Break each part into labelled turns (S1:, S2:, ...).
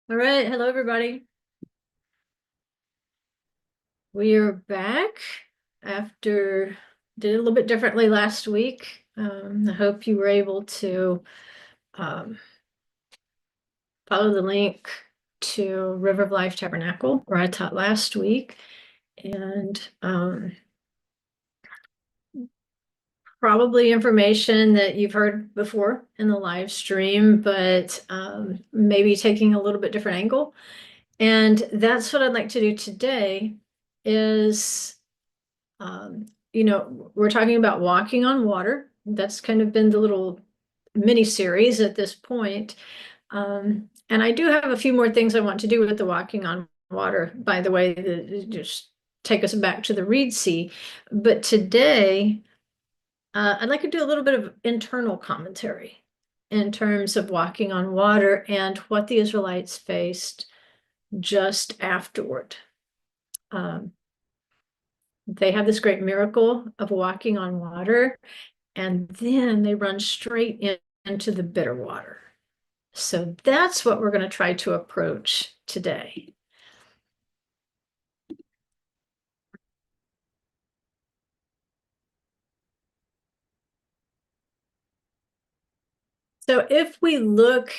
S1: All right, hello everybody. We are back after did it a little bit differently last week. I hope you were able to um, follow the link to River of Life Tabernacle where I taught last week, and probably information that you've heard before in the live stream, but maybe taking a little bit different angle. And that's what I'd like to do today is we're talking about walking on water. That's kind of been the little mini series at this point. And I do have a few more things I want to do with the walking on water, by the way, that just take us back to the Reed Sea. But today, I'd like to do a little bit of internal commentary in terms of walking on water and what the Israelites faced just afterward. Um, they have this great miracle of walking on water, and then they run straight into the bitter water. So that's what we're going to try to approach today. So if we look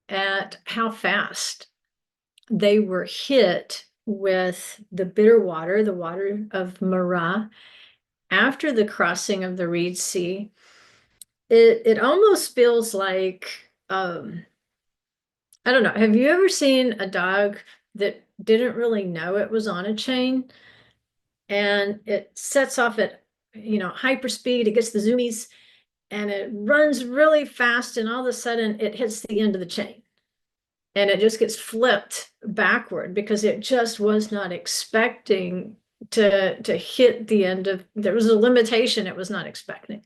S1: at how fast they were hit with the bitter water, the water of Marah, after the crossing of the Reed Sea, it almost feels like I don't know. Have you ever seen a dog that didn't really know it was on a chain and it sets off at hyper speed, it gets the zoomies and it runs really fast, and all of a sudden it hits the end of the chain and it just gets flipped backward because it just was not expecting to hit the end of, there was a limitation it was not expecting.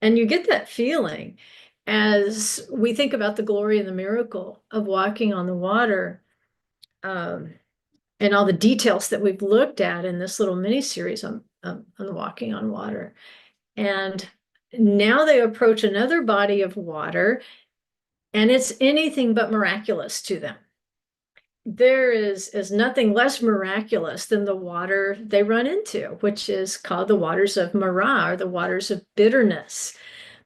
S1: And you get that feeling as we think about the glory and the miracle of walking on the water, um, and all the details that we've looked at in this little mini series on the walking on water. And now they approach another body of water, and it's anything but miraculous to them. There is nothing less miraculous than the water they run into, which is called the waters of Marah, or the waters of bitterness,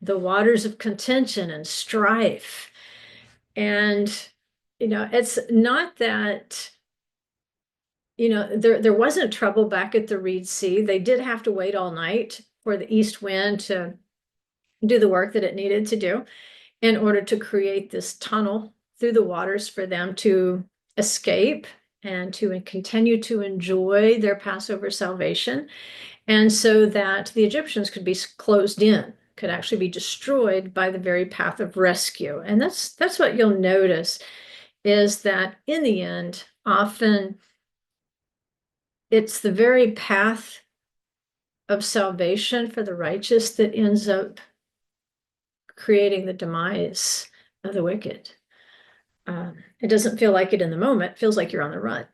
S1: the waters of contention and strife. And, it's not that, there wasn't trouble back at the Reed Sea. They did have to wait all night for the east wind to do the work that it needed to do in order to create this tunnel through the waters for them to escape and to continue to enjoy their Passover salvation. And so that the Egyptians could be closed in, could actually be destroyed by the very path of rescue. And that's what you'll notice, is that in the end, often it's the very path of salvation for the righteous that ends up creating the demise of the wicked. It doesn't feel like it in the moment, it feels like you're on the run.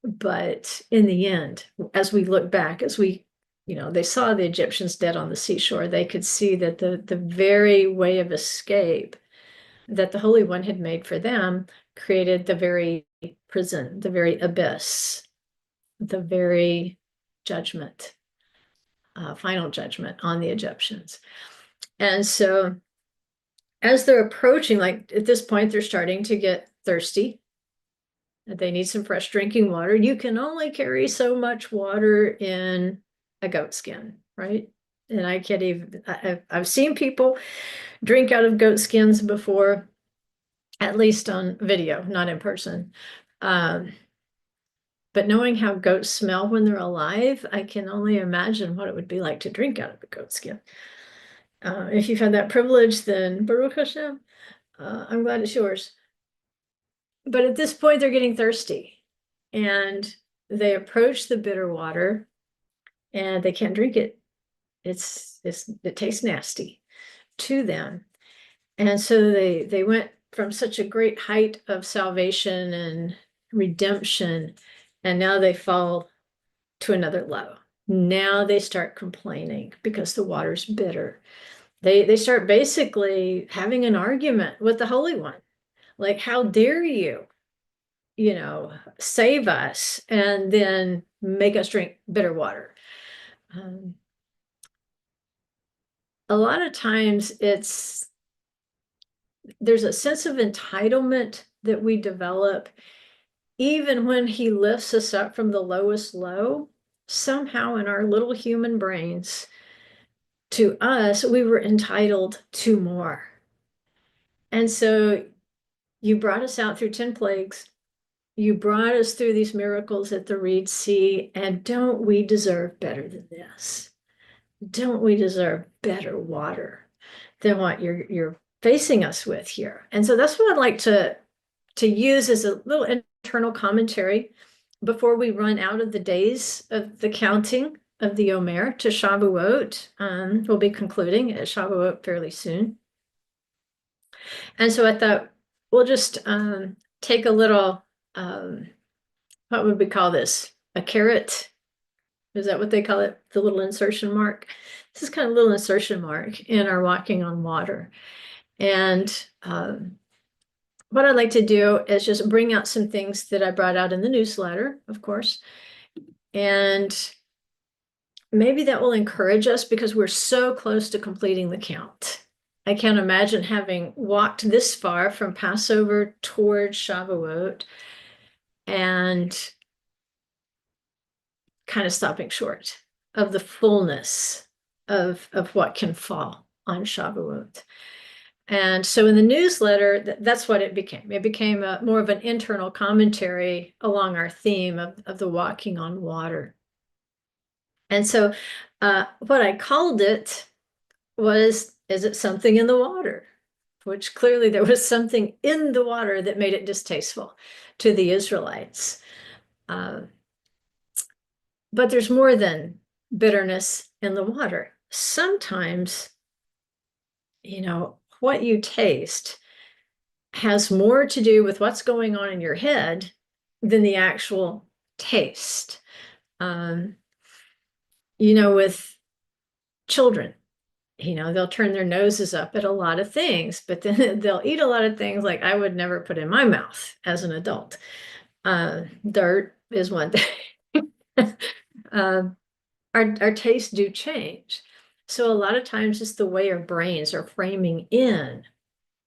S1: But in the end, as we look back, they saw the Egyptians dead on the seashore, they could see that the very way of escape that the Holy One had made for them created the very prison, the very abyss, the very judgment, final judgment on the Egyptians. And so as they're approaching, like at this point, they're starting to get thirsty. They need some fresh drinking water. You can only carry so much water in a goat skin, right? And I can't even, I've seen people drink out of goat skins before, at least on video, not in person. But knowing how goats smell when they're alive, I can only imagine what it would be like to drink out of a goat skin. If you've had that privilege, then Baruch Hashem, I'm glad it's yours. But at this point, they're getting thirsty, and they approach the bitter water, and they can't drink it. It tastes nasty to them, and so they went from such a great height of salvation and redemption, and now they fall to another low. Now they start complaining because the water's bitter. They start basically having an argument with the Holy One. Like, how dare you, save us and then make us drink bitter water. Um, a lot of times there's a sense of entitlement that we develop even when he lifts us up from the lowest low. Somehow in our little human brains, to us, we were entitled to more. And so you brought us out through 10 plagues. You brought us through these miracles at the Reed Sea, and don't we deserve better than this? Don't we deserve better water than what you're facing us with here? And so that's what I'd like to use as a little internal commentary before we run out of the days of the counting of the Omer to Shavuot. We'll be concluding at Shavuot fairly soon. And so I thought we'll just take a little, what would we call this? A carrot? Is that what they call it? The little insertion mark? This is kind of a little insertion mark in our walking on water. And what I'd like to do is just bring out some things that I brought out in the newsletter, of course. And maybe that will encourage us because we're so close to completing the count. I can't imagine having walked this far from Passover towards Shavuot and kind of stopping short of the fullness of what can fall on Shavuot. And so in the newsletter, that's what it became. It became more of an internal commentary along our theme of the walking on water. And so what I called it was, is it something in the water? Which clearly there was something in the water that made it distasteful to the Israelites. But there's more than bitterness in the water. Sometimes, what you taste has more to do with what's going on in your head than the actual taste. With children, they'll turn their noses up at a lot of things, but then they'll eat a lot of things like I would never put in my mouth as an adult. Dirt is one thing. Our tastes do change. So a lot of times it's the way our brains are framing in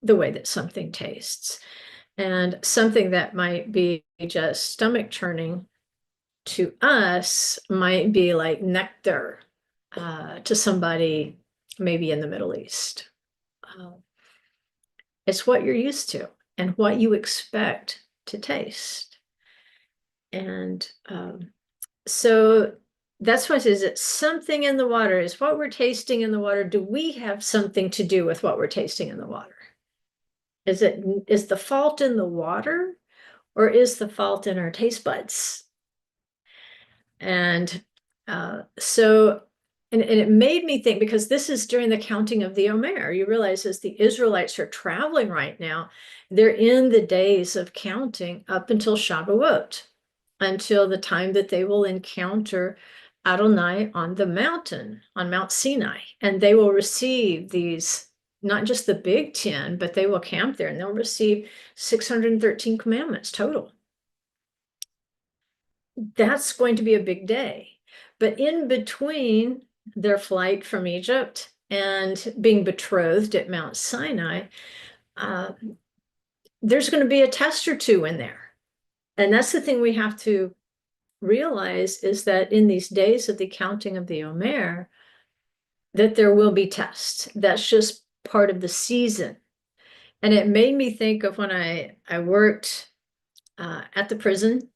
S1: the way that something tastes. And something that might be just stomach churning to us might be like nectar to somebody maybe in the Middle East. It's what you're used to and what you expect to taste. And so that's what is it. Something in the water is what we're tasting in the water. Do we have something to do with what we're tasting in the water? Is the fault in the water or is the fault in our taste buds? And and it made me think, because this is during the counting of the Omer. You realize as the Israelites are traveling right now, they're in the days of counting up until Shavuot, until the time that they will encounter Adonai on the mountain, on Mount Sinai. And they will receive these, not just the big 10, but they will camp there and they'll receive 613 commandments total. That's going to be a big day. But in between their flight from Egypt and being betrothed at Mount Sinai, there's going to be a test or two in there. And that's the thing we have to realize, is that in these days of the counting of the Omer, that there will be tests. That's just part of the season. And it made me think of when I worked at the prison,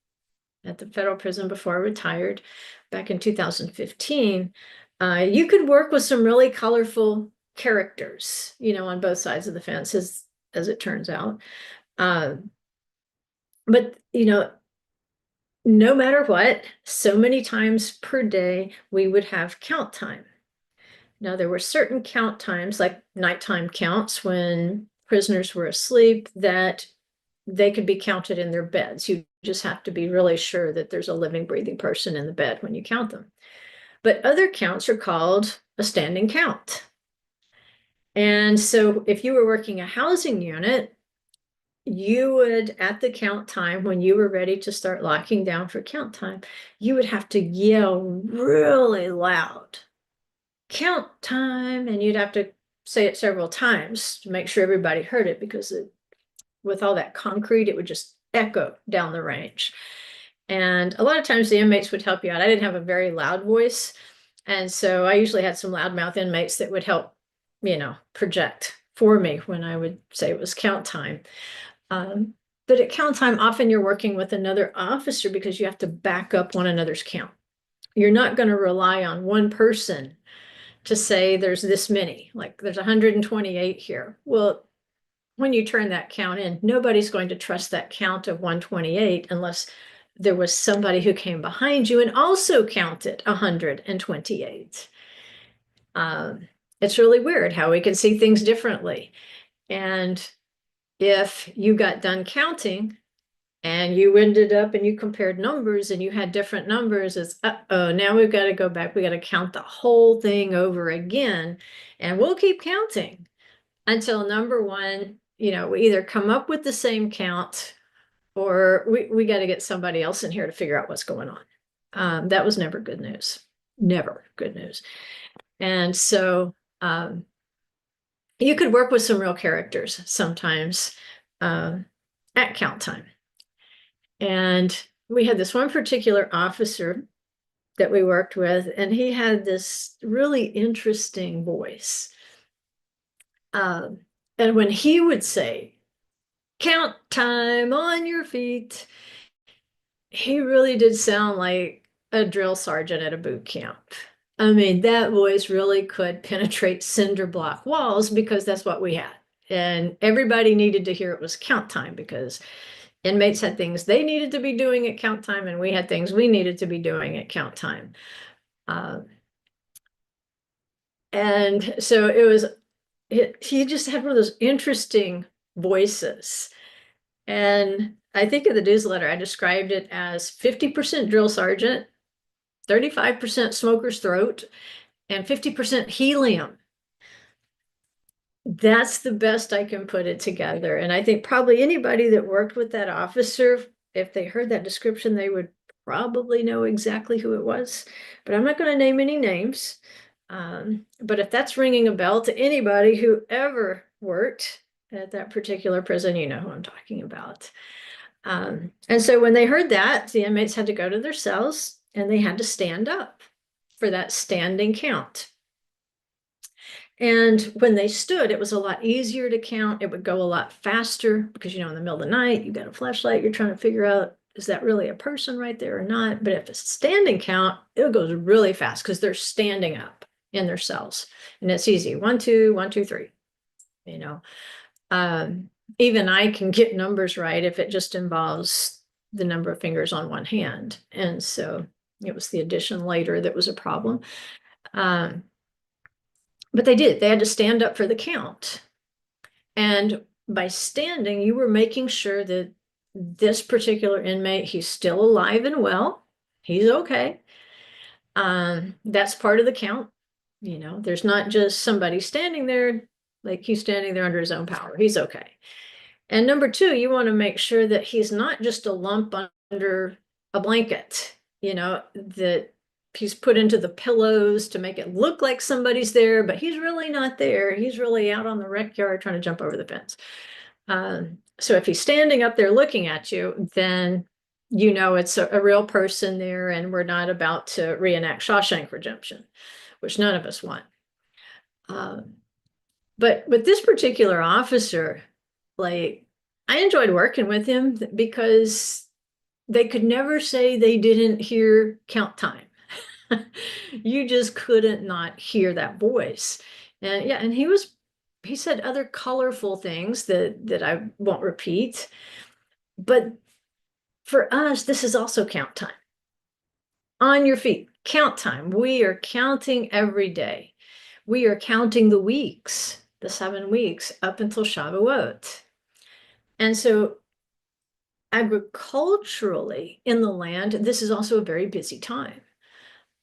S1: at the federal prison before I retired back in 2015. You could work with some really colorful characters, on both sides of the fence, as it turns out. But, no matter what, so many times per day, we would have count time. Now, there were certain count times, like nighttime counts, when prisoners were asleep, that they could be counted in their beds. You just have to be really sure that there's a living, breathing person in the bed when you count them. But other counts are called a standing count. And so if you were working a housing unit, you would, at the count time, when you were ready to start locking down for count time, you would have to yell really loud, count time, and you'd have to say it several times to make sure everybody heard it, because with all that concrete, it would just echo down the range. And a lot of times the inmates would help you out. I didn't have a very loud voice, and so I usually had some loudmouth inmates that would help, project for me when I would say it was count time. Um, but at count time, often you're working with another officer because you have to back up one another's count. You're not going to rely on one person to say there's this many, like there's 128 here. Well, when you turn that count in, nobody's going to trust that count of 128 unless there was somebody who came behind you and also counted 128. It's really weird how we can see things differently. And if you got done counting and you ended up and you compared numbers and you had different numbers, it's, uh-oh, now we've got to go back. We got to count the whole thing over again. And we'll keep counting until number one, we either come up with the same count or we got to get somebody else in here to figure out what's going on. That was never good news. Never good news. And so you could work with some real characters sometimes at count time. And we had this one particular officer that we worked with, and he had this really interesting voice. And when he would say, count time, on your feet, he really did sound like a drill sergeant at a boot camp. I mean, that voice really could penetrate cinder block walls because that's what we had. And everybody needed to hear it was count time because inmates had things they needed to be doing at count time, and we had things we needed to be doing at count time. And so he just had one of those interesting voices. And I think in the newsletter, I described it as 50% drill sergeant, 35% smoker's throat, and 50% helium. That's the best I can put it together. And I think probably anybody that worked with that officer, if they heard that description, they would probably know exactly who it was. But I'm not going to name any names. But if that's ringing a bell to anybody who ever worked at that particular prison, you know who I'm talking about. And so when they heard that, the inmates had to go to their cells and they had to stand up for that standing count. And when they stood, it was a lot easier to count. It would go a lot faster because, in the middle of the night, you got a flashlight, you're trying to figure out, is that really a person right there or not? But if it's a standing count, it goes really fast because they're standing up in their cells. And it's easy. 1, 2, 1, 2, 3. Even I can get numbers right if it just involves the number of fingers on one hand. And so it was the addition later that was a problem. But they had to stand up for the count. And by standing, you were making sure that this particular inmate, he's still alive and well. He's okay. That's part of the count. There's not just somebody standing there, like he's standing there under his own power. He's okay. And number two, you want to make sure that he's not just a lump under a blanket, that he's put into the pillows to make it look like somebody's there, but he's really not there. He's really out on the rec yard trying to jump over the fence. So if he's standing up there looking at you, then it's a real person there, and we're not about to reenact Shawshank Redemption, which none of us want. But with this particular officer, like, I enjoyed working with him because they could never say they didn't hear count time. You just couldn't not hear that voice. And yeah, and he said other colorful things that I won't repeat. But for us, this is also count time. On your feet, count time. We are counting every day. We are counting the weeks, the 7 weeks up until Shavuot. And so agriculturally in the land, this is also a very busy time.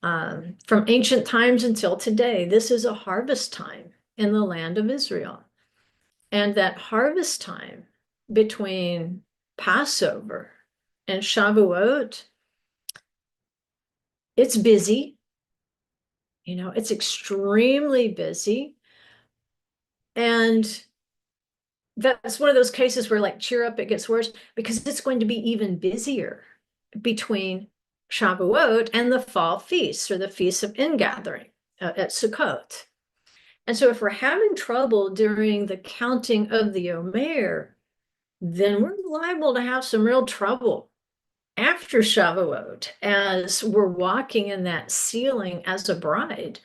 S1: From ancient times until today, this is a harvest time in the land of Israel. And that harvest time between Passover and Shavuot, it's busy. It's extremely busy. And that's one of those cases where, like, cheer up, it gets worse, because it's going to be even busier between Shavuot and the fall feasts, or the Feast of Ingathering at Sukkot. And so if we're having trouble during the counting of the Omer, then we're liable to have some real trouble after Shavuot as we're walking in that ceiling as a bride.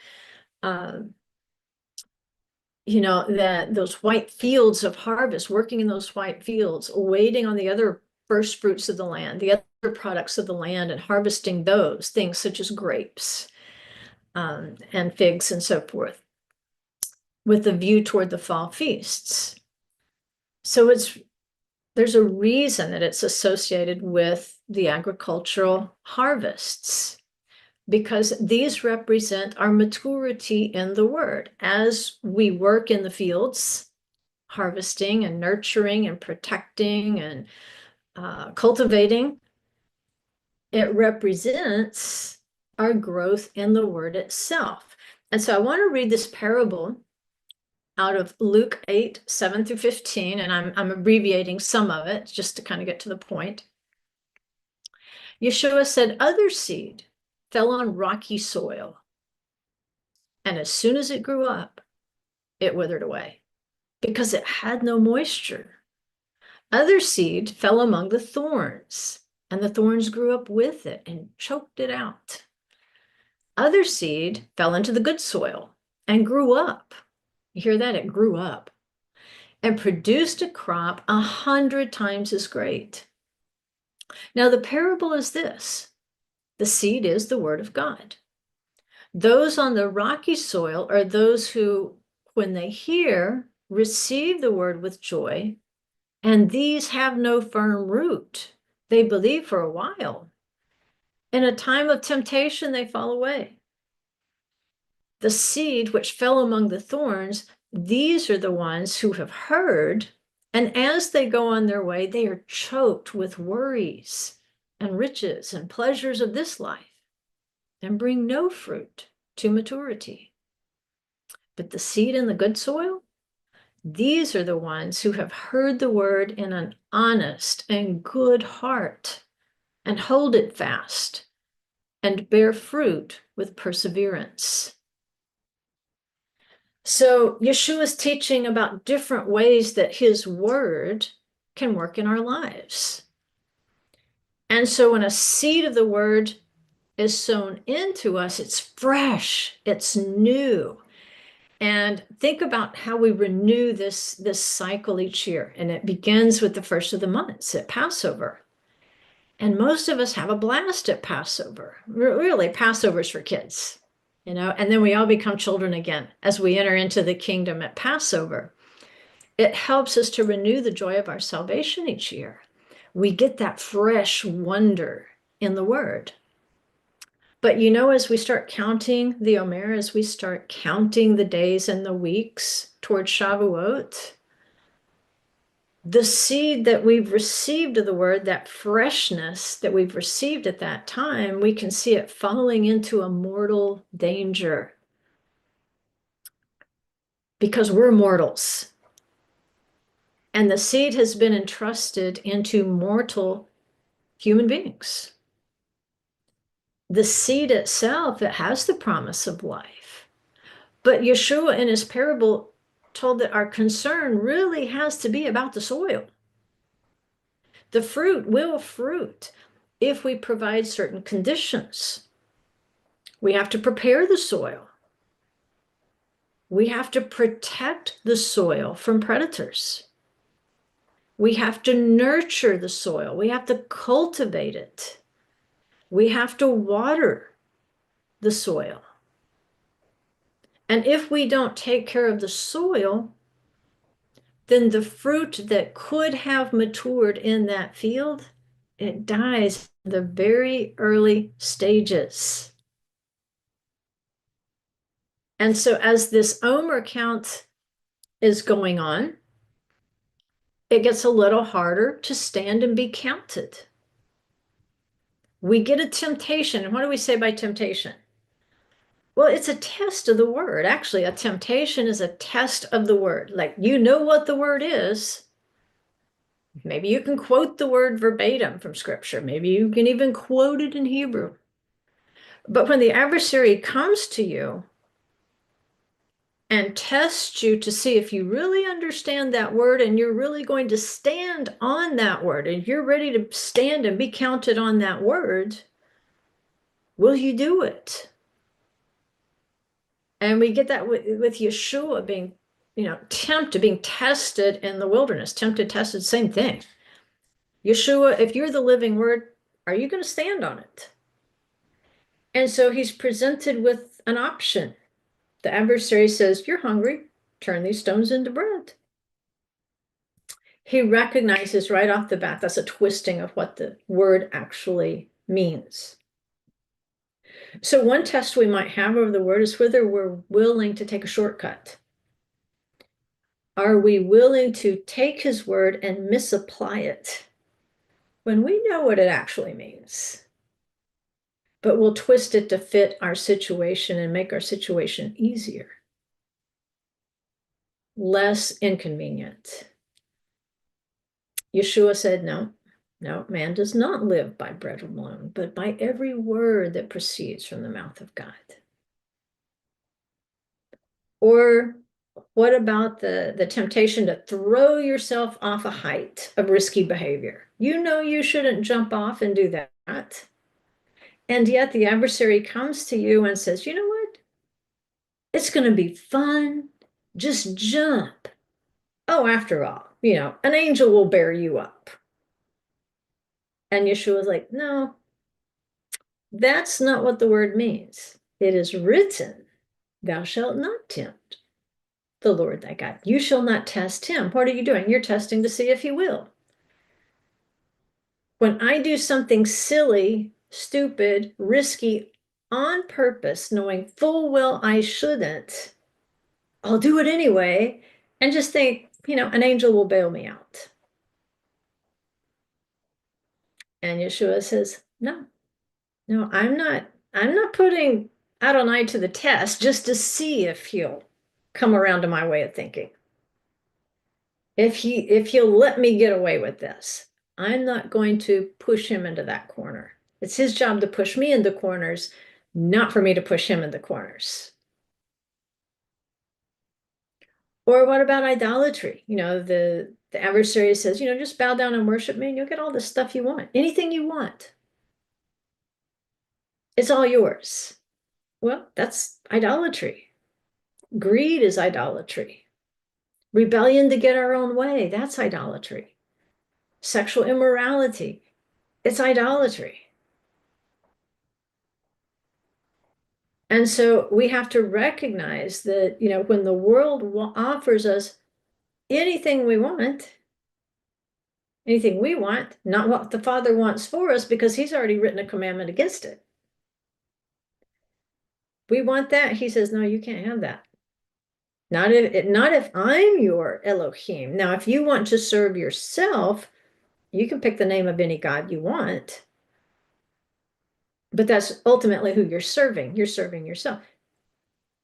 S1: That those white fields of harvest, working in those white fields, waiting on the other first fruits of the land, the other products of the land, and harvesting those things such as grapes and figs and so forth, with a view toward the fall feasts. So there's a reason that it's associated with the agricultural harvests, because these represent our maturity in the word. As we work in the fields, harvesting and nurturing and protecting and cultivating, it represents our growth in the word itself. And so I want to read this parable out of Luke 8, 7 through 15, and I'm abbreviating some of it just to kind of get to the point. Yeshua said, "Other seed fell on rocky soil, and as soon as it grew up, it withered away because it had no moisture. Other seed fell among the thorns, and the thorns grew up with it and choked it out. Other seed fell into the good soil and grew up." You hear that? It grew up and produced a crop 100 times as great. Now, the parable is this: the seed is the word of God. Those on the rocky soil are those who, when they hear, receive the word with joy, and these have no firm root. They believe for a while. In a time of temptation, they fall away. The seed which fell among the thorns, these are the ones who have heard, and as they go on their way, they are choked with worries and riches and pleasures of this life, and bring no fruit to maturity. But the seed in the good soil, these are the ones who have heard the word in an honest and good heart, and hold it fast, and bear fruit with perseverance. So Yeshua is teaching about different ways that his word can work in our lives. And so when a seed of the word is sown into us, it's fresh, it's new. And think about how we renew this cycle each year. And it begins with the first of the months at Passover. And most of us have a blast at Passover. Really, Passover's for kids, and then we all become children again as we enter into the kingdom at Passover. It helps us to renew the joy of our salvation each year. We get that fresh wonder in the word. But as we start counting the Omer, as we start counting the days and the weeks towards Shavuot, the seed that we've received of the word, that freshness that we've received at that time, we can see it falling into a mortal danger, because we're mortals. And the seed has been entrusted into mortal human beings. The seed itself, it has the promise of life. But Yeshua in his parable told that our concern really has to be about the soil. The fruit will fruit if we provide certain conditions. We have to prepare the soil. We have to protect the soil from predators. We have to nurture the soil. We have to cultivate it. We have to water the soil. And if we don't take care of the soil, then the fruit that could have matured in that field, it dies in the very early stages. And so as this Omer count is going on, it gets a little harder to stand and be counted. We get a temptation. And what do we say by temptation? Well, it's a test of the word. Actually, a temptation is a test of the word. Like, you know what the word is. Maybe you can quote the word verbatim from scripture. Maybe you can even quote it in Hebrew. But when the adversary comes to you and tests you to see if you really understand that word and you're really going to stand on that word and you're ready to stand and be counted on that word, will you do it? And we get that with Yeshua being, tempted, being tested in the wilderness, tempted, tested, same thing. Yeshua, if you're the living word, are you going to stand on it? And so he's presented with an option. The adversary says, you're hungry, turn these stones into bread. He recognizes right off the bat that's a twisting of what the word actually means. So one test we might have over the word is whether we're willing to take a shortcut. Are we willing to take his word and misapply it when we know what it actually means? But we'll twist it to fit our situation and make our situation easier, less inconvenient. Yeshua said, no, man does not live by bread alone, but by every word that proceeds from the mouth of God. Or what about the temptation to throw yourself off a height of risky behavior? You know you shouldn't jump off and do that. And yet the adversary comes to you and says, you know what? It's going to be fun. Just jump. Oh, after all, an angel will bear you up. And Yeshua's like, no, that's not what the word means. It is written, thou shalt not tempt the Lord thy God. You shall not test him. What are you doing? You're testing to see if he will. When I do something silly, stupid, risky on purpose, knowing full well I shouldn't, I'll do it anyway and just think, an angel will bail me out. And Yeshua says, no, I'm not putting Adonai to the test just to see if he'll come around to my way of thinking. If he'll let me get away with this, I'm not going to push him into that corner. It's his job to push me into corners, not for me to push him into corners. Or what about idolatry? The adversary says, just bow down and worship me and you'll get all the stuff you want. Anything you want. It's all yours. Well, that's idolatry. Greed is idolatry. Rebellion to get our own way, that's idolatry. Sexual immorality, it's idolatry. And so we have to recognize that, when the world offers us anything we want, not what the Father wants for us, because he's already written a commandment against it. We want that. He says, no, you can't have that. Not if I'm your Elohim. Now, if you want to serve yourself, you can pick the name of any God you want. But that's ultimately who you're serving. You're serving yourself.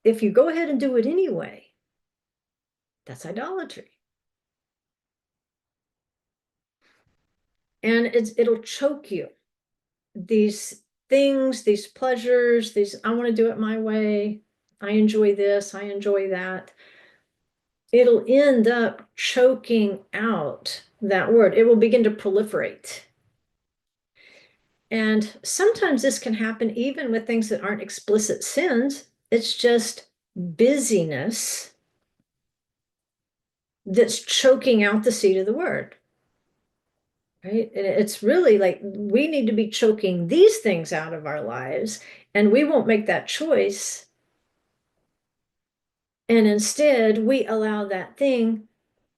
S1: If you go ahead and do it anyway, that's idolatry. And it'll choke you. These things, these pleasures, I want to do it my way. I enjoy this, I enjoy that. It'll end up choking out that word. It will begin to proliferate. And sometimes this can happen even with things that aren't explicit sins. It's just busyness that's choking out the seed of the word. Right? And it's really like we need to be choking these things out of our lives, and we won't make that choice. And instead, we allow that thing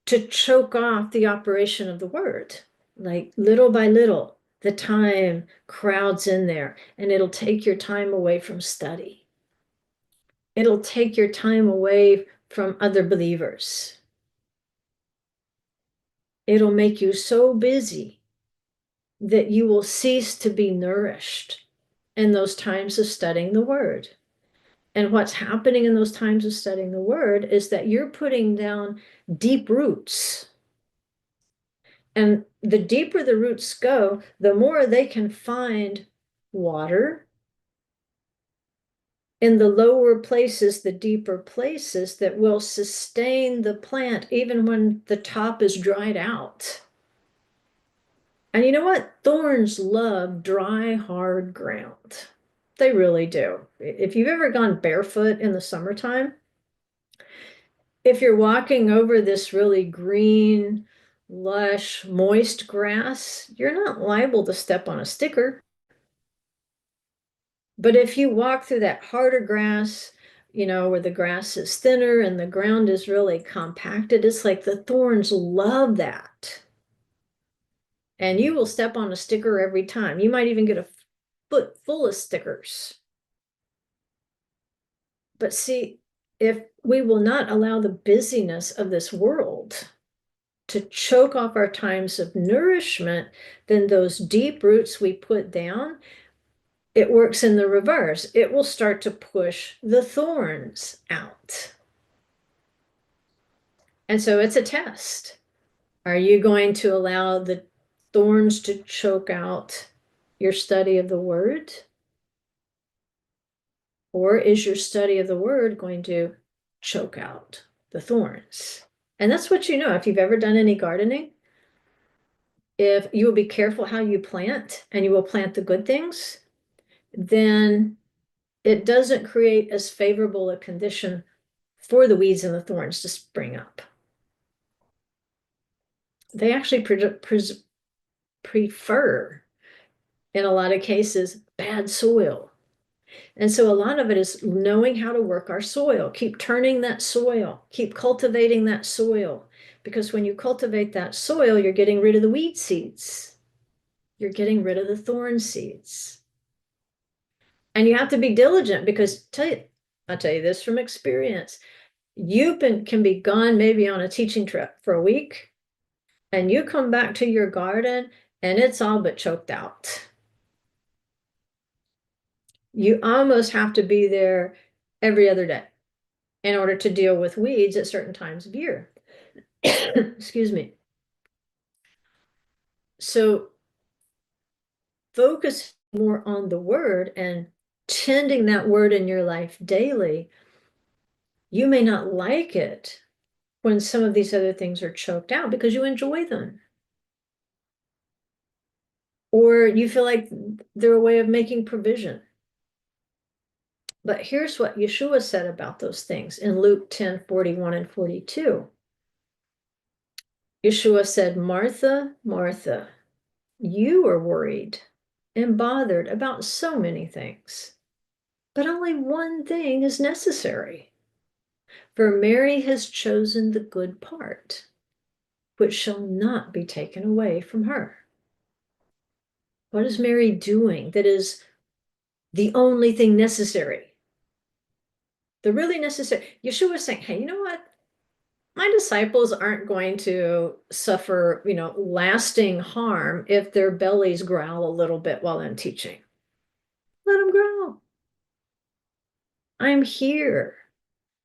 S1: to choke off the operation of the word. Like little by little, the time crowds in there, and it'll take your time away from study. It'll take your time away from other believers. It'll make you so busy that you will cease to be nourished in those times of studying the word. And what's happening in those times of studying the word is that you're putting down deep roots. And the deeper the roots go, the more they can find water. In the lower places, the deeper places that will sustain the plant even when the top is dried out. And you know what? Thorns love dry, hard ground. They really do. If you've ever gone barefoot in the summertime, if you're walking over this really green, lush, moist grass, you're not liable to step on a sticker. But if you walk through that harder grass, where the grass is thinner and the ground is really compacted, it's like the thorns love that. And you will step on a sticker every time. You might even get a foot full of stickers. But see, if we will not allow the busyness of this world to choke off our times of nourishment, then those deep roots we put down, it works in the reverse. It will start to push the thorns out. And so it's a test. Are you going to allow the thorns to choke out your study of the word? Or is your study of the word going to choke out the thorns? And that's what you know. If you've ever done any gardening, if you will be careful how you plant and you will plant the good things, then it doesn't create as favorable a condition for the weeds and the thorns to spring up. They actually prefer, in a lot of cases, bad soil. And so a lot of it is knowing how to work our soil, keep turning that soil, keep cultivating that soil. Because when you cultivate that soil, you're getting rid of the weed seeds. You're getting rid of the thorn seeds. And you have to be diligent because I'll tell you this from experience. You can be gone maybe on a teaching trip for a week, and you come back to your garden and it's all but choked out. You almost have to be there every other day in order to deal with weeds at certain times of year. Excuse me. So focus more on the word and tending that word in your life daily. You may not like it when some of these other things are choked out because you enjoy them. Or you feel like they're a way of making provision. But here's what Yeshua said about those things in Luke 10:41 and 42. Yeshua said, Martha, Martha, you are worried and bothered about so many things, but only one thing is necessary. For Mary has chosen the good part, which shall not be taken away from her. What is Mary doing that is the only thing necessary? The really necessary. Yeshua is saying, hey, you know what? My disciples aren't going to suffer, lasting harm if their bellies growl a little bit while I'm teaching. Let them growl. I'm here.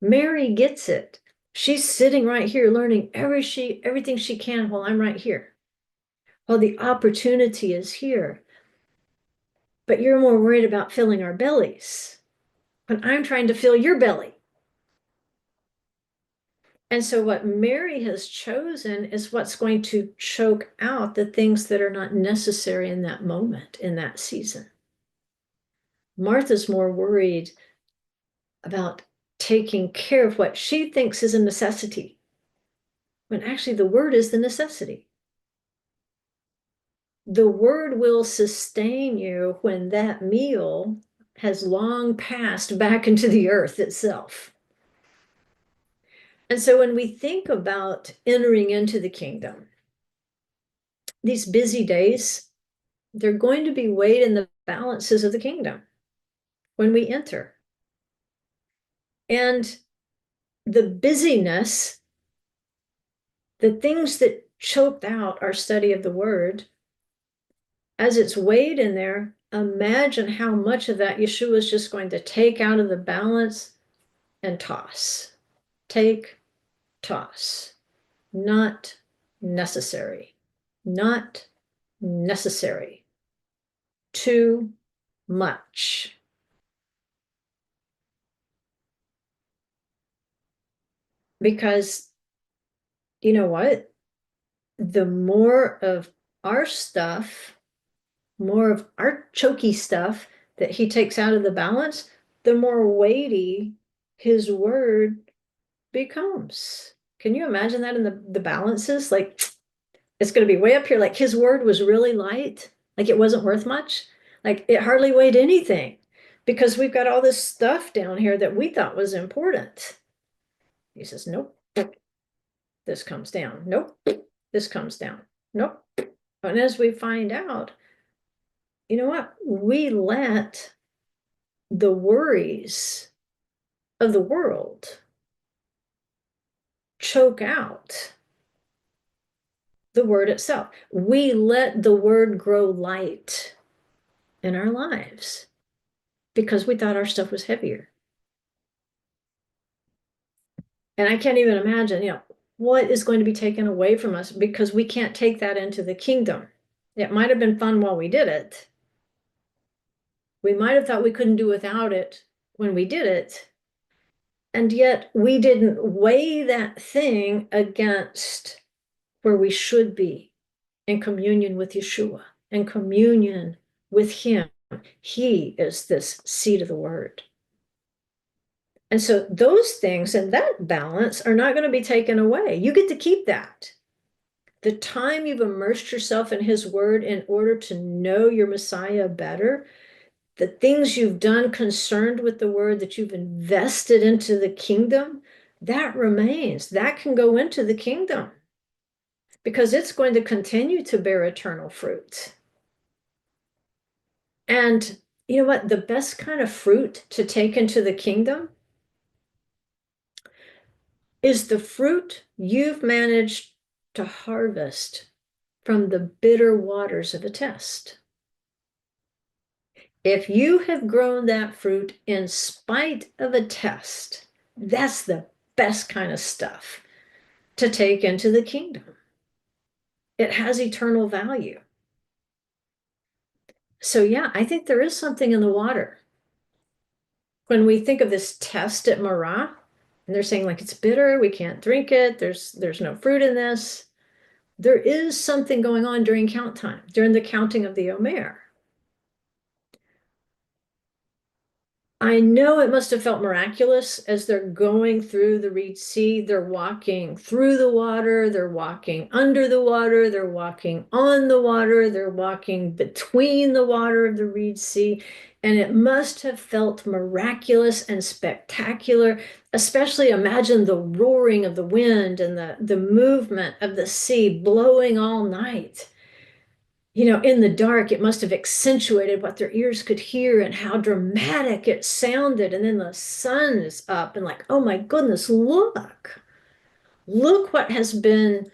S1: Mary gets it. She's sitting right here learning everything she can while I'm right here. While the opportunity is here. But you're more worried about filling our bellies. But I'm trying to fill your belly. And so what Mary has chosen is what's going to choke out the things that are not necessary in that moment, in that season. Martha's more worried about taking care of what she thinks is a necessity, when actually the word is the necessity. The word will sustain you when that meal has long passed back into the earth itself. And so when we think about entering into the kingdom, these busy days, they're going to be weighed in the balances of the kingdom when we enter. And the busyness, the things that choked out our study of the word, as it's weighed in there, imagine how much of that Yeshua is just going to take out of the balance and toss. Take, toss. Not necessary. Not necessary. Too much. Because you know what? The more of our stuff, more of our choky stuff that he takes out of the balance, the more weighty his word becomes. Can you imagine that in the balances? Like it's going to be way up here. Like his word was really light, like it wasn't worth much. Like it hardly weighed anything because we've got all this stuff down here that we thought was important. He says, nope, this comes down. Nope, this comes down. Nope. And as we find out, you know what? We let the worries of the world choke out the word itself. We let the word grow light in our lives because we thought our stuff was heavier. And I can't even imagine, what is going to be taken away from us because we can't take that into the kingdom. It might have been fun while we did it. We might have thought we couldn't do without it when we did it. And yet we didn't weigh that thing against where we should be in communion with Yeshua, in communion with him. He is this seed of the word. And so those things and that balance are not going to be taken away. You get to keep that. The time you've immersed yourself in his word in order to know your Messiah better, the things you've done concerned with the word that you've invested into the kingdom, that remains. That can go into the kingdom because it's going to continue to bear eternal fruit. And you know what? The best kind of fruit to take into the kingdom is the fruit you've managed to harvest from the bitter waters of a test. If you have grown that fruit in spite of a test, that's the best kind of stuff to take into the kingdom. It has eternal value. So yeah, I think there is something in the water. When we think of this test at Marah, and they're saying like it's bitter, we can't drink it, there's no fruit in this. There is something going on during count time, during the counting of the Omer. I know it must have felt miraculous as they're going through the Reed Sea. They're walking through the water, they're walking under the water, they're walking on the water, they're walking between the water of the Reed Sea. And it must have felt miraculous and spectacular, especially imagine the roaring of the wind and the movement of the sea blowing all night. In the dark, it must have accentuated what their ears could hear and how dramatic it sounded. And then the sun is up and like, oh my goodness, look what has been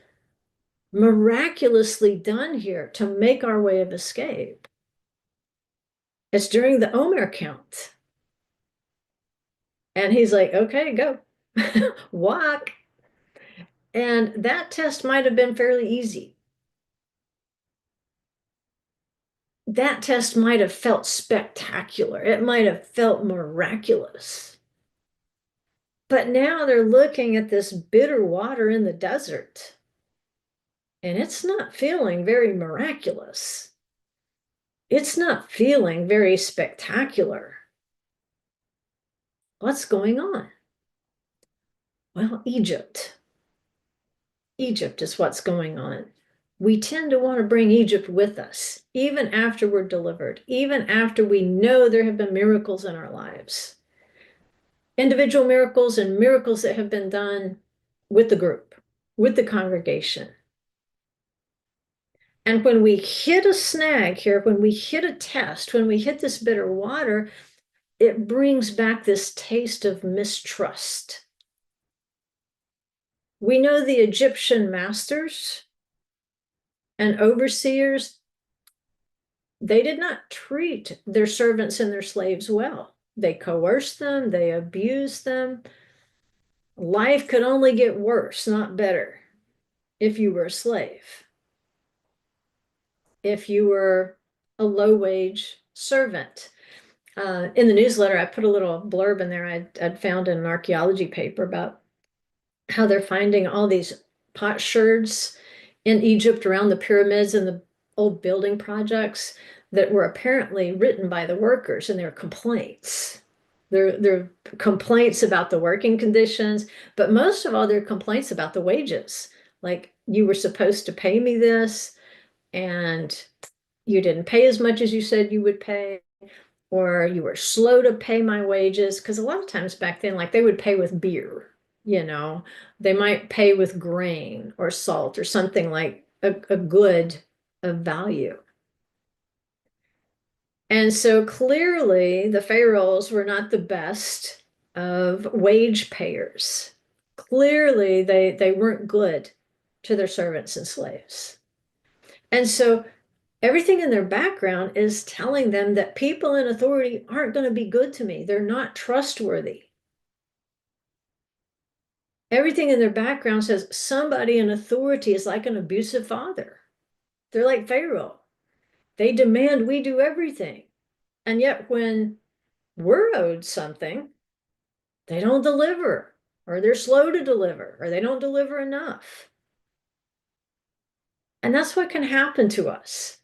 S1: miraculously done here to make our way of escape. It's during the Omer count. And he's like, okay, go, walk. And that test might have been fairly easy. That test might have felt spectacular. It might have felt miraculous. But now they're looking at this bitter water in the desert, and it's not feeling very miraculous. It's not feeling very spectacular. What's going on? Well, Egypt. Egypt is what's going on. We tend to want to bring Egypt with us, even after we're delivered, even after we know there have been miracles in our lives. Individual miracles and miracles that have been done with the group, with the congregation. And when we hit a snag here, when we hit a test, when we hit this bitter water, it brings back this taste of mistrust. We know the Egyptian masters And overseers, they did not treat their servants and their slaves well. They coerced them, they abused them. Life could only get worse, not better, if you were a slave, if you were a low-wage servant. In the newsletter, I put a little blurb in there I'd found in an archaeology paper about how they're finding all these potsherds in Egypt around the pyramids and the old building projects that were apparently written by the workers, and they're complaints. They're complaints about the working conditions, but most of all, they're complaints about the wages. Like, you were supposed to pay me this, and you didn't pay as much as you said you would pay, or you were slow to pay my wages. Because a lot of times back then, like, they would pay with beer, they might pay with grain or salt or something like a good of value. And so clearly the pharaohs were not the best of wage payers. Clearly they weren't good to their servants and slaves. And so everything in their background is telling them that people in authority aren't going to be good to me. They're not trustworthy. Everything in their background says somebody in authority is like an abusive father. They're like Pharaoh. They demand we do everything. And yet when we're owed something, they don't deliver, or they're slow to deliver, or they don't deliver enough. And that's what can happen to us.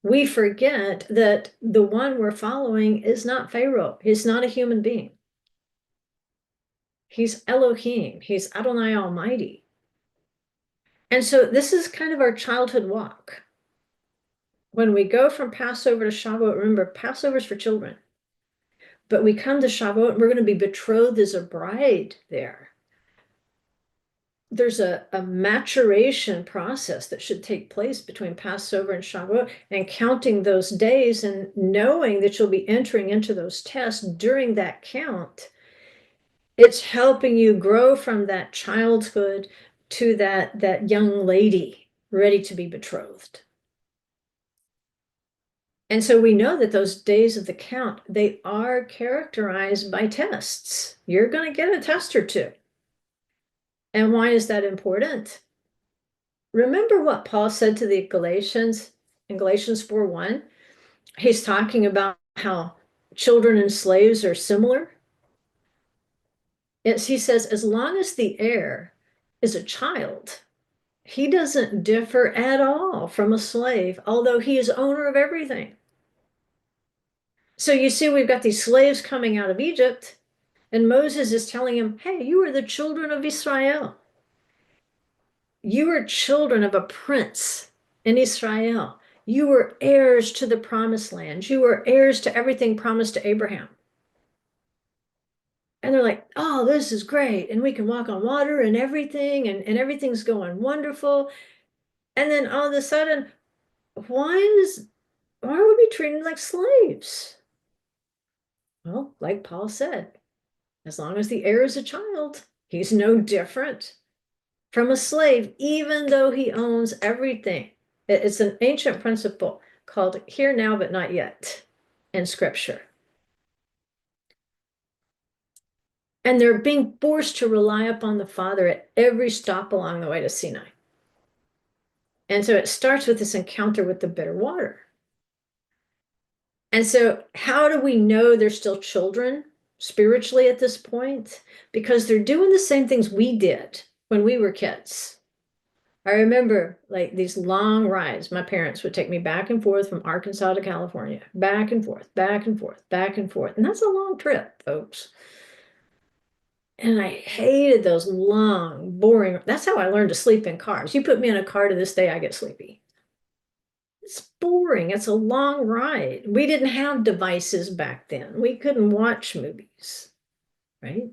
S1: We forget that the one we're following is not Pharaoh. He's not a human being. He's Elohim. He's Adonai Almighty. And so this is kind of our childhood walk. When we go from Passover to Shavuot, remember, Passover's for children. But we come to Shavuot, and we're going to be betrothed as a bride there. There's a maturation process that should take place between Passover and Shavuot, and counting those days and knowing that you'll be entering into those tests during that count. It's helping you grow from that childhood to that young lady ready to be betrothed. And so we know that those days of the count, they are characterized by tests. You're going to get a test or two. And why is that important? Remember what Paul said to the Galatians in Galatians 4:1? He's talking about how children and slaves are similar. He says, as long as the heir is a child, he doesn't differ at all from a slave, although he is owner of everything. So you see, we've got these slaves coming out of Egypt, and Moses is telling him, hey, you are the children of Israel. You are children of a prince in Israel. You were heirs to the promised land. You were heirs to everything promised to Abraham. And they're like, oh, this is great. And we can walk on water and everything, and everything's going wonderful. And then all of a sudden, why are we treated like slaves? Well, like Paul said, as long as the heir is a child, he's no different from a slave, even though he owns everything. It's an ancient principle called here now but not yet in Scripture. And they're being forced to rely upon the Father at every stop along the way to Sinai. And so it starts with this encounter with the bitter water. And so how do we know they're still children spiritually at this point? Because they're doing the same things we did when we were kids. I remember like these long rides. My parents would take me back and forth from Arkansas to California, back and forth, back and forth, back and forth. And that's a long trip, folks. And I hated those long, boring. That's how I learned to sleep in cars. You put me in a car to this day, I get sleepy. It's boring. It's a long ride. We didn't have devices back then. We couldn't watch movies, right?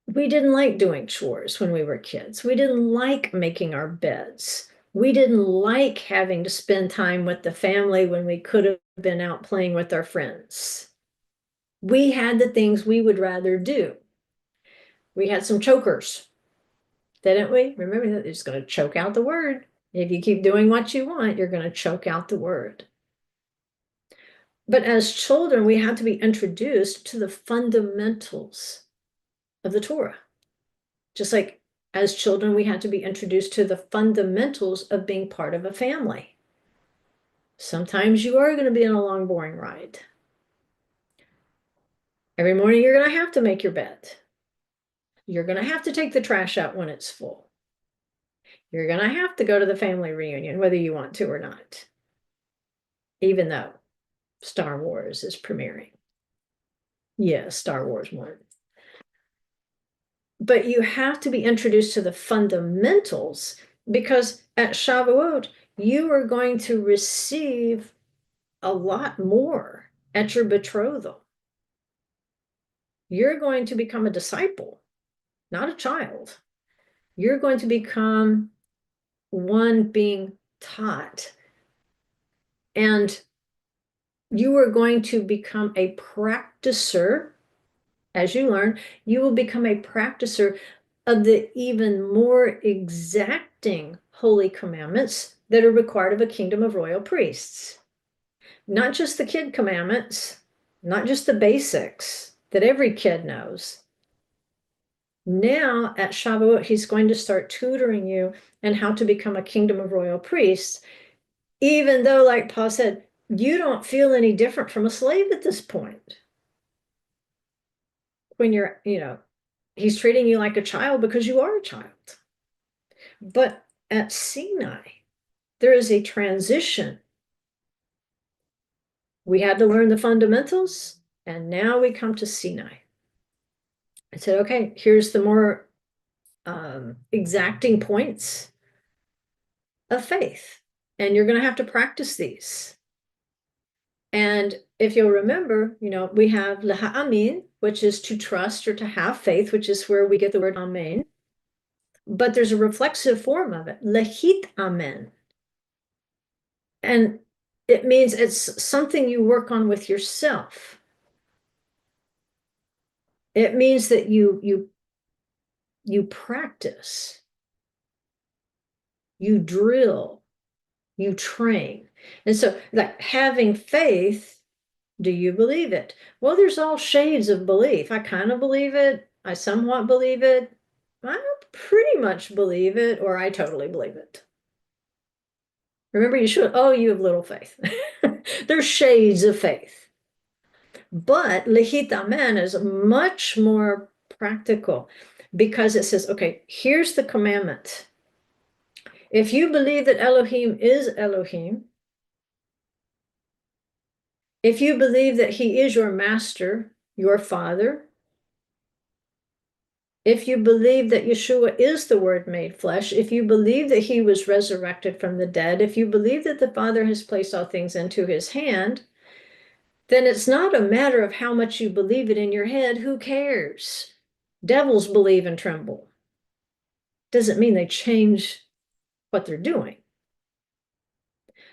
S1: We didn't like doing chores when we were kids. We didn't like making our beds. We didn't like having to spend time with the family when we could have been out playing with our friends. We had the things we would rather do. We had some chokers. Didn't we? Remember that it's going to choke out the word. If you keep doing what you want, you're going to choke out the word. But as children, we have to be introduced to the fundamentals of the Torah. Just like as children, we had to be introduced to the fundamentals of being part of a family. Sometimes you are going to be in a long, boring ride. Every morning, you're going to have to make your bed. You're going to have to take the trash out when it's full. You're going to have to go to the family reunion, whether you want to or not, even though Star Wars is premiering. Yes, Star Wars 1. But you have to be introduced to the fundamentals, because at Shavuot, you are going to receive a lot more at your betrothal. You're going to become a disciple, not a child. You're going to become one being taught. And you are going to become a practicer. As you learn, you will become a practicer of the even more exacting holy commandments that are required of a kingdom of royal priests. Not just the kid commandments, not just the basics that every kid knows. Now at Shavuot, he's going to start tutoring you in how to become a kingdom of royal priests, even though, like Paul said, you don't feel any different from a slave at this point. When you're, he's treating you like a child because you are a child. But at Sinai, there is a transition. We had to learn the fundamentals, and now we come to Sinai. I said, okay, here's the more exacting points of faith, and you're going to have to practice these. And if you'll remember, we have laha'amin, which is to trust or to have faith, which is where we get the word amen. But there's a reflexive form of it, lehit amen. And it means it's something you work on with yourself. It means that you practice, you drill, you train. And so, like, having faith, do you believe it? Well, there's all shades of belief. I kind of believe it. I somewhat believe it. I pretty much believe it, or I totally believe it. Remember, you have little faith. There's shades of faith. But lehit amen is much more practical, because it says, okay, here's the commandment. If you believe that Elohim is Elohim, if you believe that he is your master, your father, if you believe that Yeshua is the Word made flesh, if you believe that he was resurrected from the dead, if you believe that the Father has placed all things into his hand, then it's not a matter of how much you believe it in your head. Who cares? Devils believe and tremble. Doesn't mean they change what they're doing.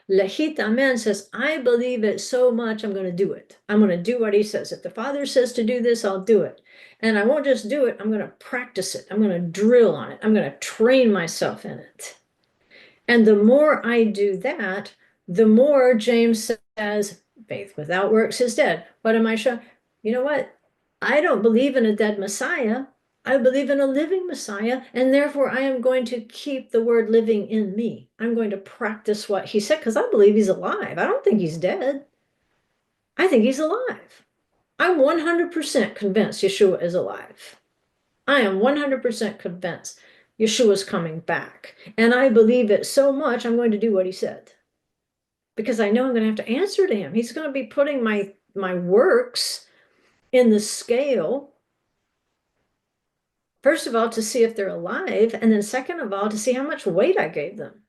S1: Lehit amen says, I believe it so much, I'm going to do it. I'm going to do what he says. If the Father says to do this, I'll do it. And I won't just do it, I'm going to practice it. I'm going to drill on it. I'm going to train myself in it. And the more I do that, the more James says, faith without works is dead. What am I showing? You know what? I don't believe in a dead Messiah. I believe in a living Messiah, and therefore I am going to keep the word living in me. I'm going to practice what he said, because I believe he's alive. I don't think he's dead. I think he's alive. I'm 100% convinced Yeshua is alive. I am 100% convinced Yeshua's coming back. And I believe it so much, I'm going to do what he said. Because I know I'm going to have to answer to him. He's going to be putting my works in the scale. First of all, to see if they're alive, and then second of all, to see how much weight I gave them.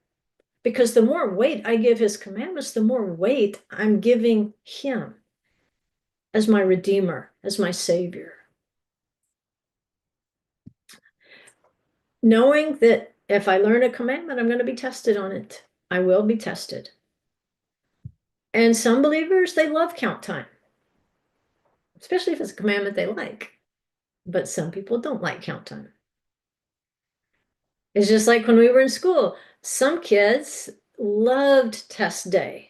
S1: Because the more weight I give his commandments, the more weight I'm giving him as my Redeemer, as my Savior. Knowing that if I learn a commandment, I'm going to be tested on it. I will be tested. And some believers, they love count time, especially if it's a commandment they like. But some people don't like count time. It's just like when we were in school. Some kids loved test day.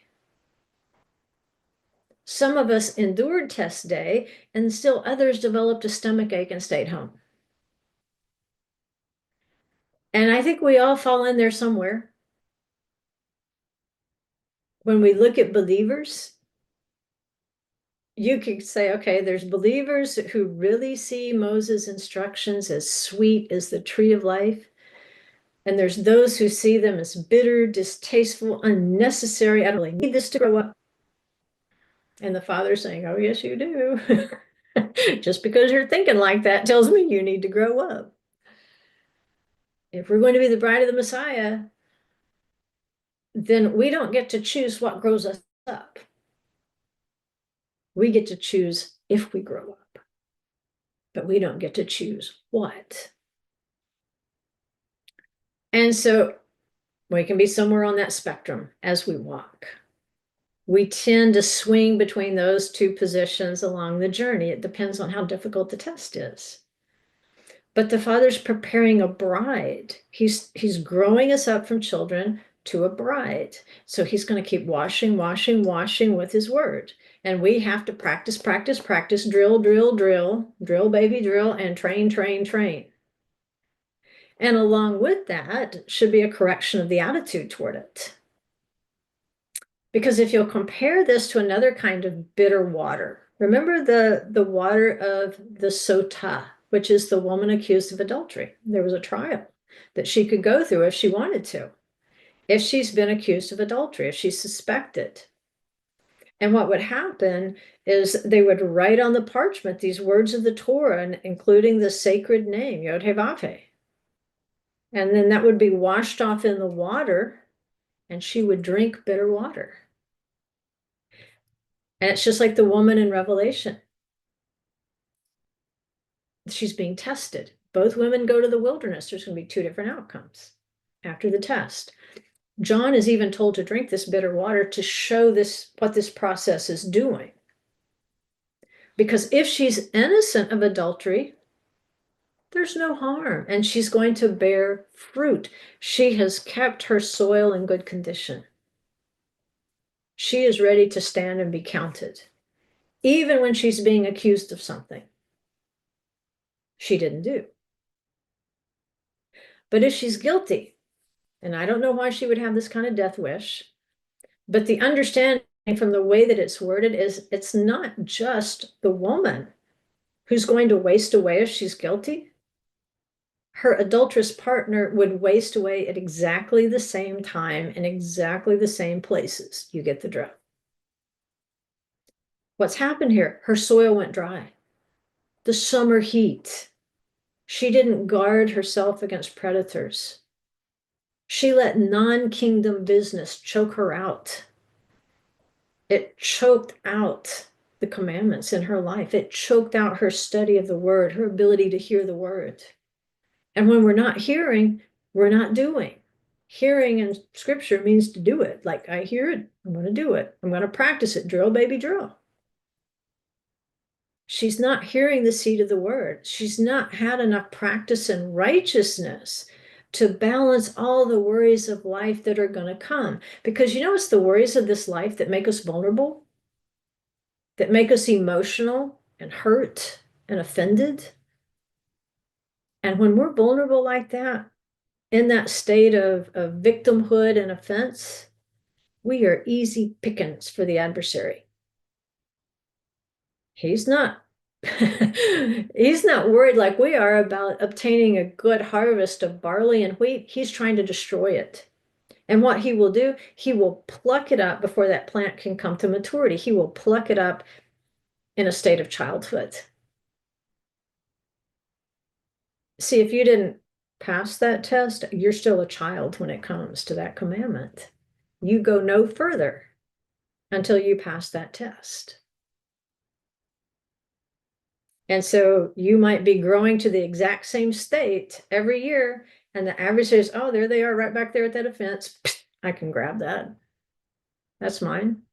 S1: Some of us endured test day, and still others developed a stomach ache and stayed home. And I think we all fall in there somewhere. When we look at believers, you could say, okay, there's believers who really see Moses' instructions as sweet as the tree of life. And there's those who see them as bitter, distasteful, unnecessary. I don't really need this to grow up. And the father's saying, oh, yes, you do. Just because you're thinking like that tells me you need to grow up. If we're going to be the bride of the Messiah, then we don't get to choose what grows us up. We get to choose if we grow up, but we don't get to choose what. And so we can be somewhere on that spectrum as we walk. We tend to swing between those two positions along the journey. It depends on how difficult the test is. But the Father's preparing a bride. He's growing us up from children to a bride. So he's going to keep washing with his word. And we have to practice, drill, baby, drill, and train. And along with that should be a correction of the attitude toward it. Because if you'll compare this to another kind of bitter water, remember the water of the sotah, which is the woman accused of adultery. There was a trial that she could go through if she wanted to, if she's been accused of adultery, if she's suspected. And what would happen is they would write on the parchment these words of the Torah, including the sacred name, Yod He Vav He. And then that would be washed off in the water, and she would drink bitter water. And it's just like the woman in Revelation. She's being tested. Both women go to the wilderness. There's going to be two different outcomes after the test. John is even told to drink this bitter water to show this what this process is doing. Because if she's innocent of adultery, there's no harm, and she's going to bear fruit. She has kept her soil in good condition. She is ready to stand and be counted, even when she's being accused of something she didn't do. But if she's guilty, and I don't know why she would have this kind of death wish, but the understanding from the way that it's worded is it's not just the woman who's going to waste away if she's guilty. Her adulterous partner would waste away at exactly the same time in exactly the same places. You get the drift. What's happened here? Her soil went dry. The summer heat. She didn't guard herself against predators. She let non-kingdom business choke her out. It choked out the commandments in her life. It choked out her study of the word, her ability to hear the word. And when we're not hearing, we're not doing. Hearing in scripture means to do it. Like, I hear it, I'm going to do it. I'm going to practice it. Drill, baby, drill. She's not hearing the seed of the word. She's not had enough practice in righteousness to balance all the worries of life that are going to come. Because it's the worries of this life that make us vulnerable, that make us emotional and hurt and offended. And when we're vulnerable like that, in that state of victimhood and offense, we are easy pickings for the adversary. He's not worried like we are about obtaining a good harvest of barley and wheat. He's trying to destroy it. And what he will do, he will pluck it up before that plant can come to maturity. He will pluck it up in a state of childhood. See, if you didn't pass that test, you're still a child when it comes to that commandment. You go no further until you pass that test. And so you might be growing to the exact same state every year, and the average says, oh, there they are right back there at that offense. I can grab that. That's mine.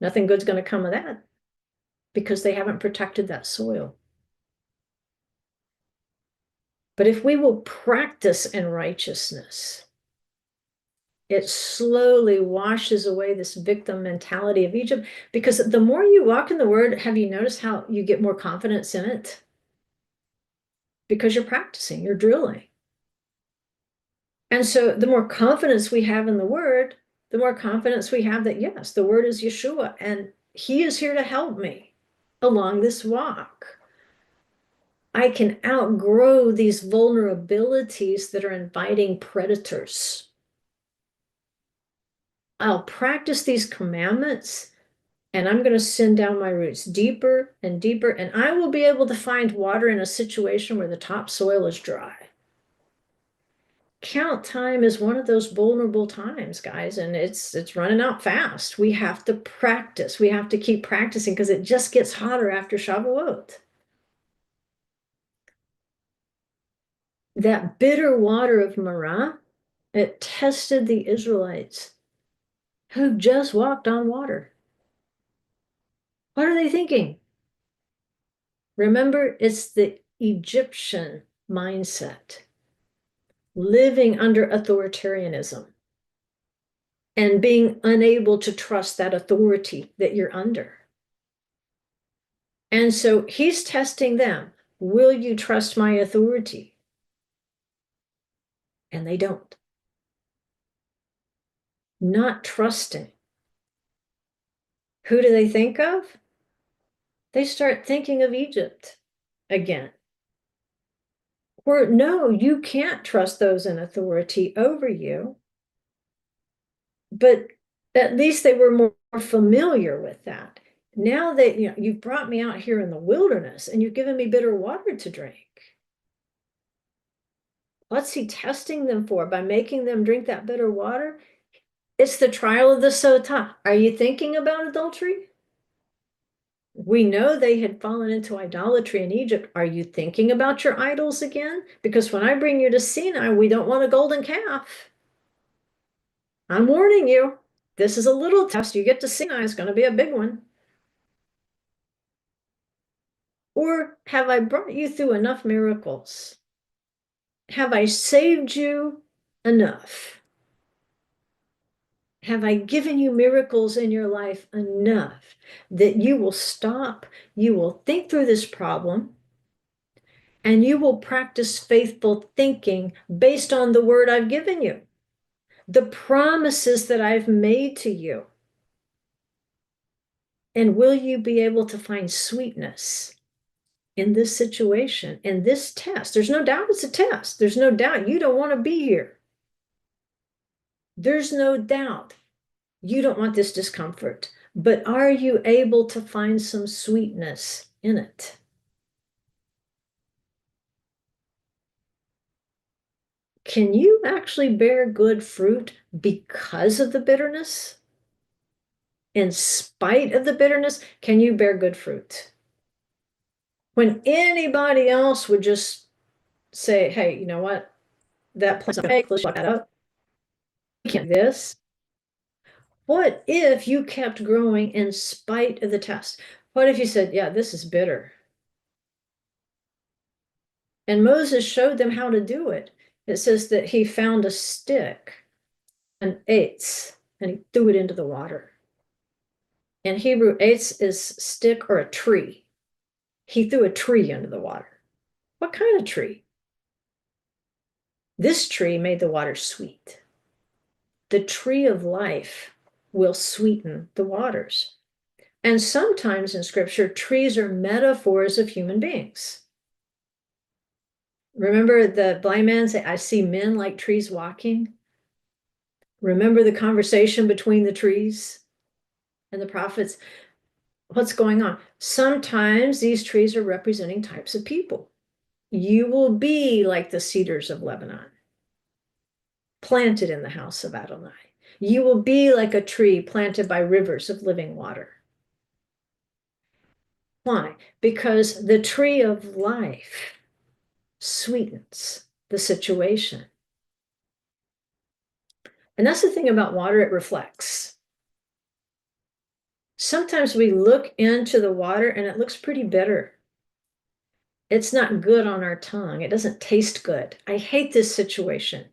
S1: Nothing good's going to come of that because they haven't protected that soil. But if we will practice in righteousness, it slowly washes away this victim mentality of Egypt. Because the more you walk in the word, have you noticed how you get more confidence in it? Because you're practicing, you're drilling. And so the more confidence we have in the word, the more confidence we have that, yes, the word is Yeshua and he is here to help me along this walk. I can outgrow these vulnerabilities that are inviting predators. I'll practice these commandments and I'm going to send down my roots deeper and deeper, and I will be able to find water in a situation where the topsoil is dry. Count time is one of those vulnerable times, guys, and it's running out fast. We have to practice. We have to keep practicing because it just gets hotter after Shavuot. That bitter water of Marah, it tested the Israelites who just walked on water. What are they thinking? Remember, it's the Egyptian mindset, living under authoritarianism and being unable to trust that authority that you're under. And so he's testing them. Will you trust my authority? And they don't. Not trusting. Who do they think of? They start thinking of Egypt again. Or no, you can't trust those in authority over you. But at least they were more familiar with that. Now that you've brought me out here in the wilderness and you've given me bitter water to drink. What's he testing them for by making them drink that bitter water? It's the trial of the sotah. Are you thinking about adultery? We know they had fallen into idolatry in Egypt. Are you thinking about your idols again? Because when I bring you to Sinai, we don't want a golden calf. I'm warning you. This is a little test. You get to Sinai, it's going to be a big one. Or have I brought you through enough miracles? Have I saved you enough? Have I given you miracles in your life enough that you will stop, you will think through this problem, and you will practice faithful thinking based on the word I've given you, the promises that I've made to you? And will you be able to find sweetness in this situation, in this test? There's no doubt it's a test. There's no doubt you don't want to be here. There's no doubt you don't want this discomfort, but are you able to find some sweetness in it? Can you actually bear good fruit because of the bitterness? In spite of the bitterness, can you bear good fruit? When anybody else would just say, hey, you know what? That plant's fake, let's shut that up. You can't do this. What if you kept growing in spite of the test? What if you said, yeah, this is bitter? And Moses showed them how to do it. It says that he found a stick, an eitz, and he threw it into the water. In Hebrew, eitz is stick or a tree. He threw a tree into the water. What kind of tree? This tree made the water sweet. The tree of life will sweeten the waters. And sometimes in scripture, trees are metaphors of human beings. Remember the blind man say, I see men like trees walking. Remember the conversation between the trees and the prophets? What's going on? Sometimes these trees are representing types of people. You will be like the cedars of Lebanon, planted in the house of Adonai. You will be like a tree planted by rivers of living water. Why? Because the tree of life sweetens the situation. And that's the thing about water, it reflects. Sometimes we look into the water and it looks pretty bitter. It's not good on our tongue. It doesn't taste good. I hate this situation.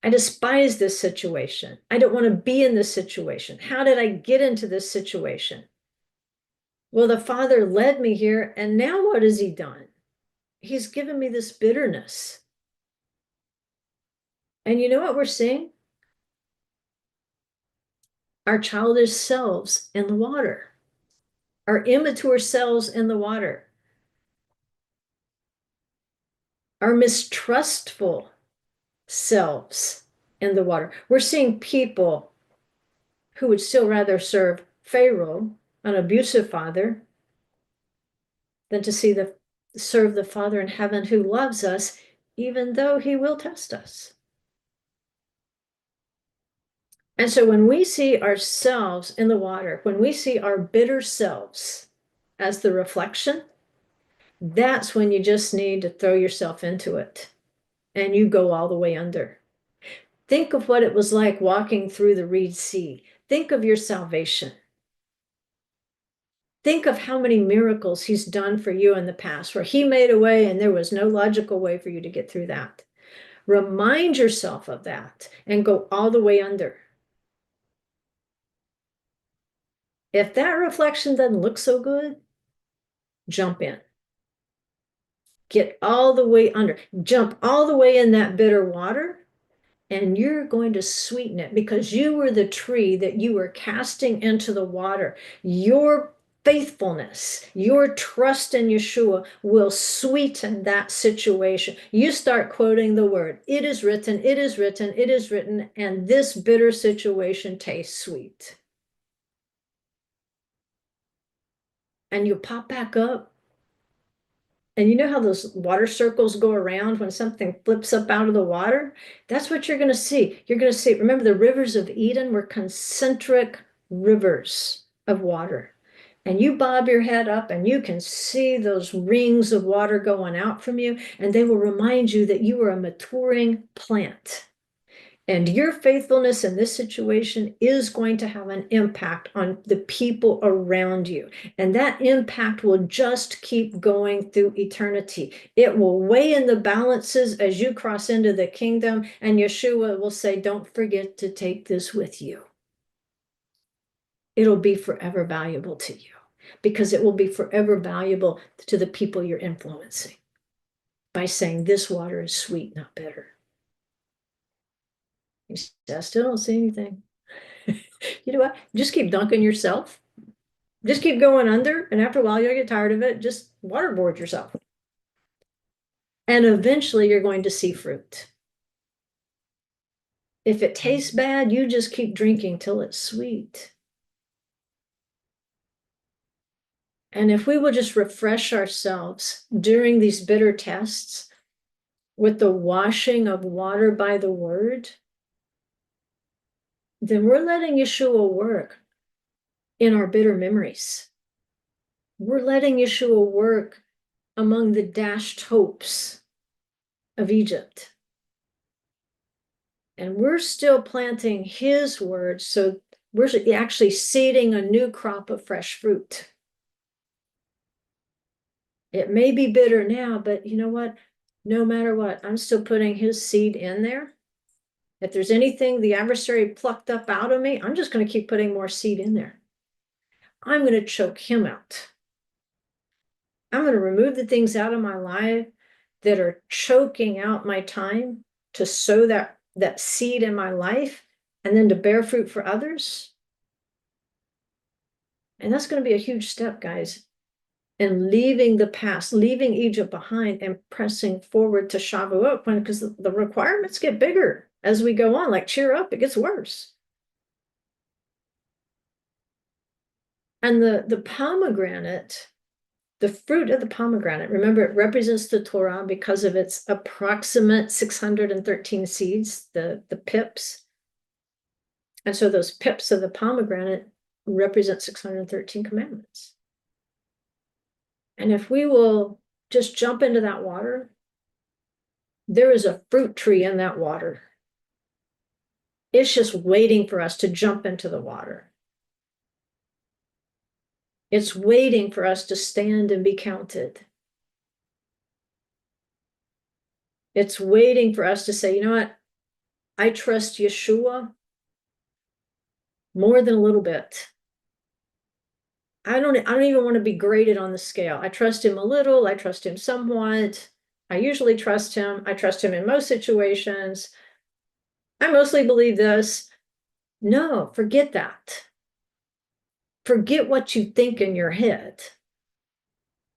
S1: I despise this situation. I don't want to be in this situation. How did I get into this situation? Well, the Father led me here, and now what has He done? He's given me this bitterness. And you know what we're seeing? Our childish selves in the water, our immature selves in the water, our mistrustful selves in the water. We're seeing people who would still rather serve Pharaoh, an abusive father, than to serve the Father in heaven who loves us, even though He will test us. And so when we see ourselves in the water, when we see our bitter selves as the reflection, that's when you just need to throw yourself into it and you go all the way under. Think of what it was like walking through the Reed Sea. Think of your salvation. Think of how many miracles He's done for you in the past, where He made a way and there was no logical way for you to get through that. Remind yourself of that and go all the way under. If that reflection doesn't look so good, jump in. Get all the way under. Jump all the way in that bitter water, and you're going to sweeten it because you were the tree that you were casting into the water. Your faithfulness, your trust in Yeshua will sweeten that situation. You start quoting the word, it is written, it is written, it is written, and this bitter situation tastes sweet. And you pop back up. And you know how those water circles go around when something flips up out of the water? That's what you're going to see. You're going to see, remember, the rivers of Eden were concentric rivers of water. And you bob your head up and you can see those rings of water going out from you, and they will remind you that you are a maturing plant. And your faithfulness in this situation is going to have an impact on the people around you. And that impact will just keep going through eternity. It will weigh in the balances as you cross into the kingdom, and Yeshua will say, don't forget to take this with you. It'll be forever valuable to you because it will be forever valuable to the people you're influencing by saying this water is sweet, not bitter. He says, I still don't see anything. You know what? Just keep dunking yourself. Just keep going under. And after a while, you'll get tired of it. Just waterboard yourself. And eventually, you're going to see fruit. If it tastes bad, you just keep drinking till it's sweet. And if we will just refresh ourselves during these bitter tests with the washing of water by the word, then we're letting Yeshua work in our bitter memories. We're letting Yeshua work among the dashed hopes of Egypt. And we're still planting His word, so we're actually seeding a new crop of fresh fruit. It may be bitter now, but you know what? No matter what, I'm still putting His seed in there. If there's anything the adversary plucked up out of me, I'm just going to keep putting more seed in there. I'm going to choke him out. I'm going to remove the things out of my life that are choking out my time to sow that seed in my life and then to bear fruit for others. And that's going to be a huge step, guys, in leaving the past, leaving Egypt behind and pressing forward to Shavuot, because the requirements get bigger as we go on. Like, cheer up, it gets worse. And the pomegranate, the fruit of the pomegranate, remember, it represents the Torah because of its approximate 613 seeds, the pips. And so those pips of the pomegranate represent 613 commandments. And if we will just jump into that water, there is a fruit tree in that water. It's just waiting for us to jump into the water. It's waiting for us to stand and be counted. It's waiting for us to say, you know what? I trust Yeshua more than a little bit. I don't even want to be graded on the scale. I trust him a little, I trust him somewhat. I usually trust him. I trust him in most situations. I mostly believe this. No, forget that. Forget what you think in your head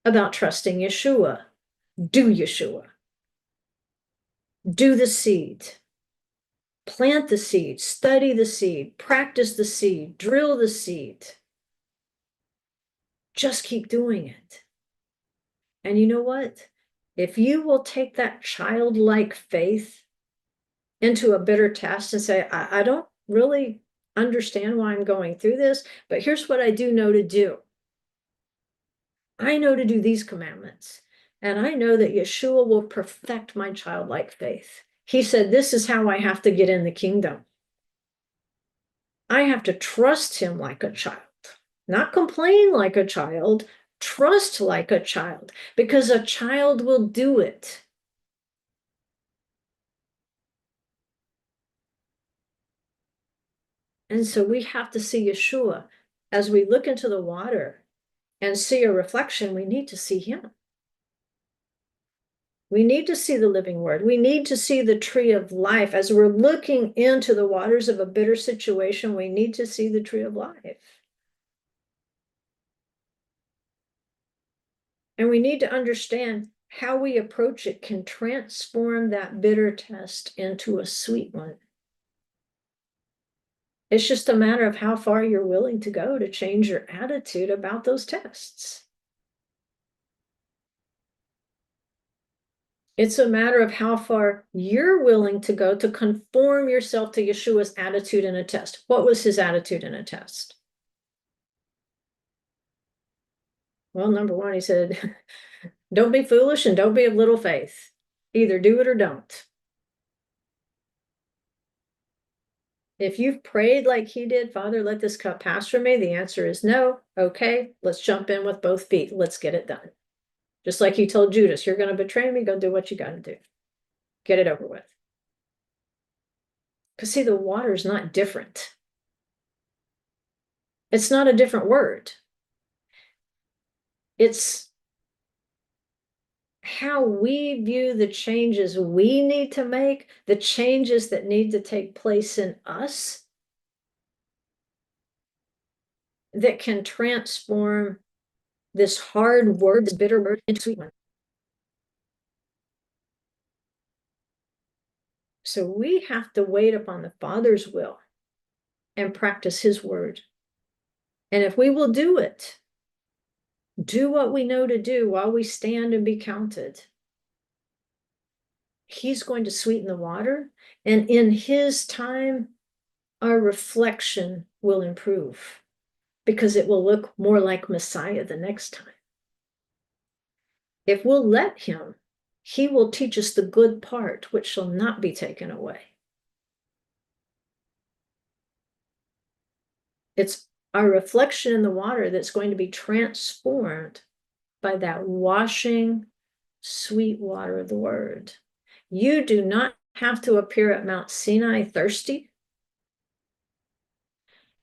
S1: about trusting Yeshua. Do Yeshua. Do the seed. Plant the seed, study the seed, practice the seed, drill the seed. Just keep doing it. And you know what? If you will take that childlike faith into a bitter test and say, I don't really understand why I'm going through this, but here's what I do know to do. I know to do these commandments, and I know that Yeshua will perfect my childlike faith. He said, this is how I have to get in the kingdom. I have to trust him like a child, not complain like a child, trust like a child, because a child will do it. And so we have to see Yeshua. As we look into the water and see a reflection, we need to see him. We need to see the living word. We need to see the tree of life. As we're looking into the waters of a bitter situation, we need to see the tree of life. And we need to understand how we approach it can transform that bitter test into a sweet one. It's just a matter of how far you're willing to go to change your attitude about those tests. It's a matter of how far you're willing to go to conform yourself to Yeshua's attitude in a test. What was his attitude in a test? Well, number one, he said, don't be foolish and don't be of little faith. Either do it or don't. If you've prayed like he did, Father, let this cup pass from me, the answer is no. Okay, let's jump in with both feet. Let's get it done. Just like he told Judas, you're going to betray me, go do what you got to do. Get it over with. Because see, the water is not different. It's not a different word. It's how we view the changes we need to make, the changes that need to take place in us that can transform this hard word, this bitter word, into sweet one. So we have to wait upon the Father's will and practice his word. And if we will do it, do what we know to do while we stand and be counted, he's going to sweeten the water. And in his time, our reflection will improve because it will look more like Messiah the next time. If we'll let him, he will teach us the good part, which shall not be taken away. It's our reflection in the water that's going to be transformed by that washing, sweet water of the word. You do not have to appear at Mount Sinai thirsty.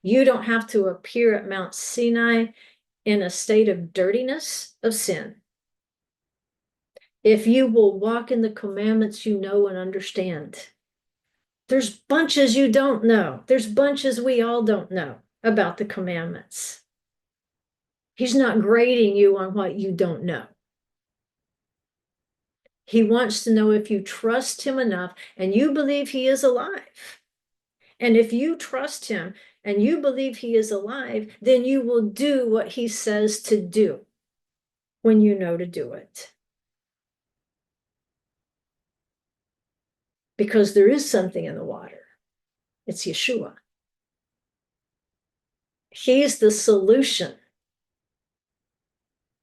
S1: You don't have to appear at Mount Sinai in a state of dirtiness of sin. If you will walk in the commandments you know and understand. There's bunches you don't know. There's bunches we all don't know about the commandments. He's not grading you on what you don't know. He wants to know if you trust him enough and you believe he is alive. And if you trust him and you believe he is alive, then you will do what he says to do when you know to do it. Because there is something in the water. It's Yeshua. He's the solution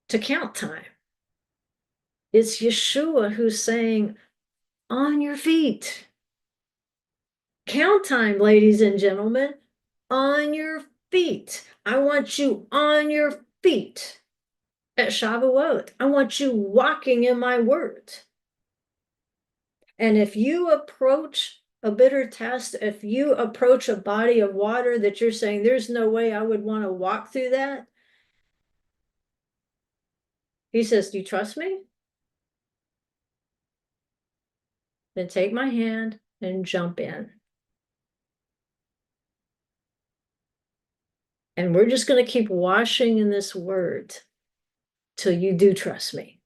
S1: to count time. It's Yeshua who's saying, on your feet. Count time, ladies and gentlemen, on your feet. I want you on your feet at Shavuot. I want you walking in my word. And if you approach a bitter test, if you approach a body of water that you're saying, there's no way I would want to walk through that, he says, do you trust me? Then take my hand and jump in. And we're just going to keep washing in this word till you do trust me.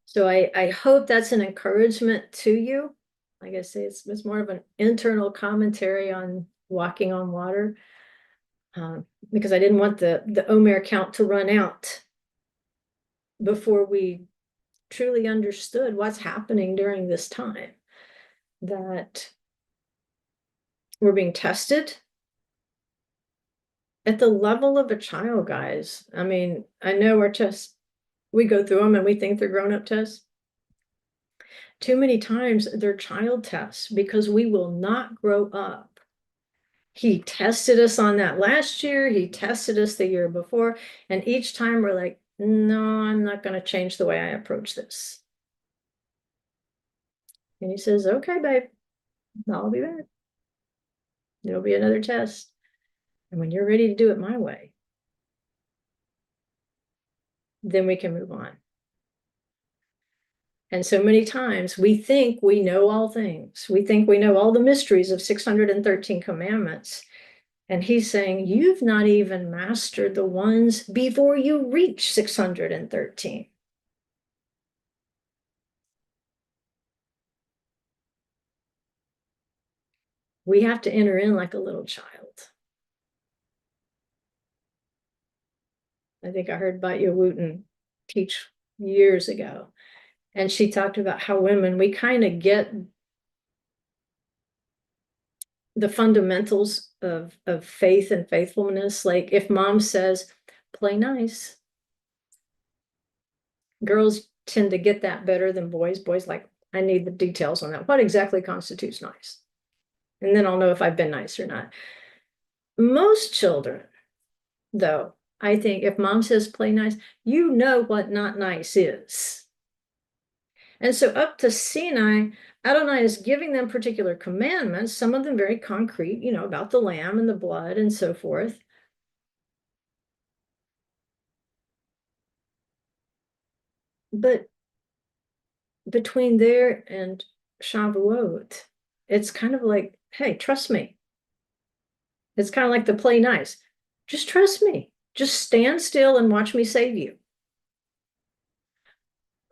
S1: So I hope that's an encouragement to you. Like I say, it's more of an internal commentary on walking on water, because I didn't want the Omer count to run out before we truly understood what's happening during this time, that we're being tested at the level of a child, guys. I mean, I know our tests, we go through them and we think they're grown-up tests. Too many times they're child tests because we will not grow up. He tested us on that last year. He tested us the year before. And each time we're like, no, I'm not going to change the way I approach this. And he says, okay, babe, I'll be back. There'll be another test. And when you're ready to do it my way, then we can move on. And so many times we think we know all things. We think we know all the mysteries of 613 commandments. And he's saying, you've not even mastered the ones before you reach 613. We have to enter in like a little child. I think I heard Batya Wooten teach years ago. And she talked about how women, we kind of get the fundamentals of faith and faithfulness. Like if mom says, play nice, girls tend to get that better than boys. Boys like, I need the details on that. What exactly constitutes nice? And then I'll know if I've been nice or not. Most children, though, I think if mom says play nice, you know what not nice is. And so up to Sinai, Adonai is giving them particular commandments, some of them very concrete, about the lamb and the blood and so forth. But between there and Shavuot, it's kind of like, hey, trust me. It's kind of like the play nice. Just trust me. Just stand still and watch me save you.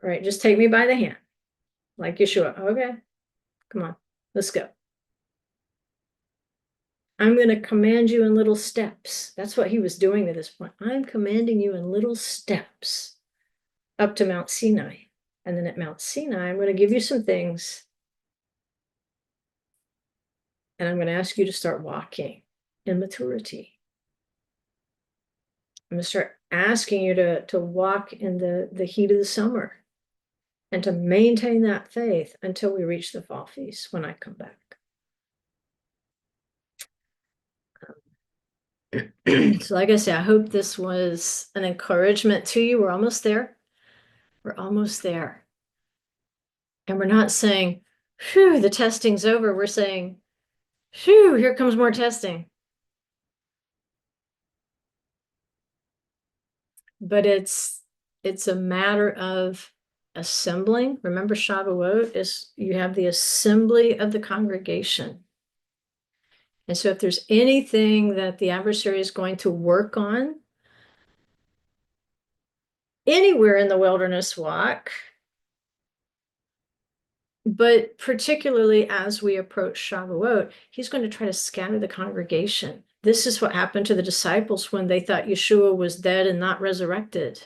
S1: Right? Just take me by the hand. Like Yeshua. Okay, come on, let's go. I'm going to command you in little steps. That's what he was doing at this point. I'm commanding you in little steps up to Mount Sinai. And then at Mount Sinai, I'm going to give you some things. And I'm going to ask you to start walking in maturity. I'm going to start asking you to walk in the heat of the summer and to maintain that faith until we reach the fall feast when I come back. So like I said, I hope this was an encouragement to you. We're almost there. We're almost there. And we're not saying, phew, the testing's over. We're saying, phew, here comes more testing. But it's a matter of assembling. Remember, Shavuot is you have the assembly of the congregation. And so if there's anything that the adversary is going to work on anywhere in the wilderness walk, but particularly as we approach Shavuot, he's going to try to scatter the congregation. This is what happened to the disciples when they thought Yeshua was dead and not resurrected.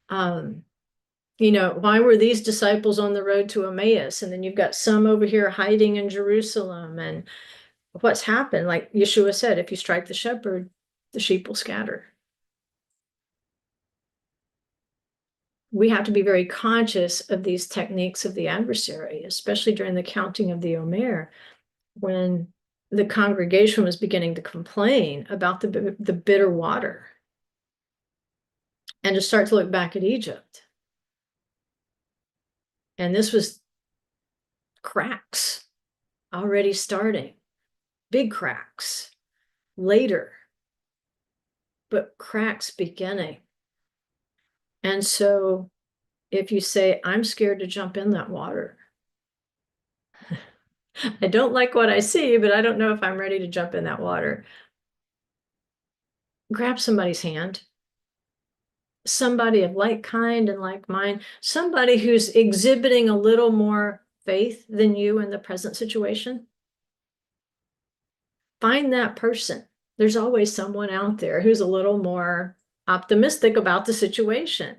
S1: Why were these disciples on the road to Emmaus? And then you've got some over here hiding in Jerusalem. And what's happened? Like Yeshua said, if you strike the shepherd, the sheep will scatter. We have to be very conscious of these techniques of the adversary, especially during the counting of the Omer, when the congregation was beginning to complain about the bitter water. and to start to look back at Egypt. And this was cracks already starting, big cracks later, but cracks beginning. And so if you say, I'm scared to jump in that water, I don't like what I see, but I don't know if I'm ready to jump in that water. Grab somebody's hand, somebody of like kind and like mind, somebody who's exhibiting a little more faith than you in the present situation. Find that person. There's always someone out there who's a little more optimistic about the situation.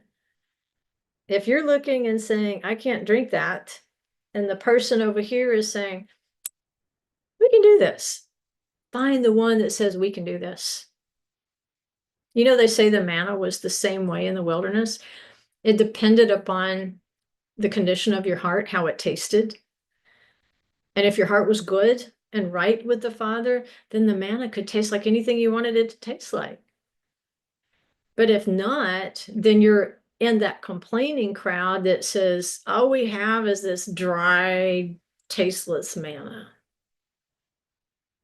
S1: If you're looking and saying, I can't drink that, and the person over here is saying, we can do this, find the one that says we can do this. You know, they say the manna was the same way in the wilderness. It depended upon the condition of your heart, how it tasted. And if your heart was good and right with the Father, then the manna could taste like anything you wanted it to taste like. But if not, then you're in that complaining crowd that says, all we have is this dry, tasteless manna.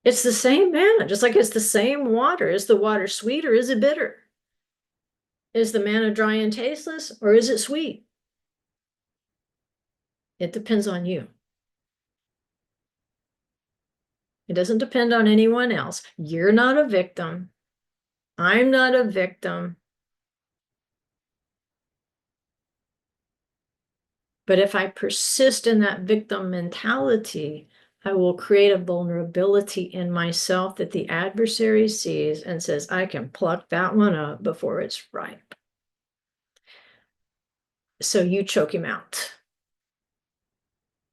S1: It's the same manna, just like it's the same water. Is the water sweet or is it bitter? Is the manna dry and tasteless or is it sweet? It depends on you. It doesn't depend on anyone else. You're not a victim. I'm not a victim. But if I persist in that victim mentality, I will create a vulnerability in myself that the adversary sees and says, I can pluck that one up before it's ripe. So you choke him out.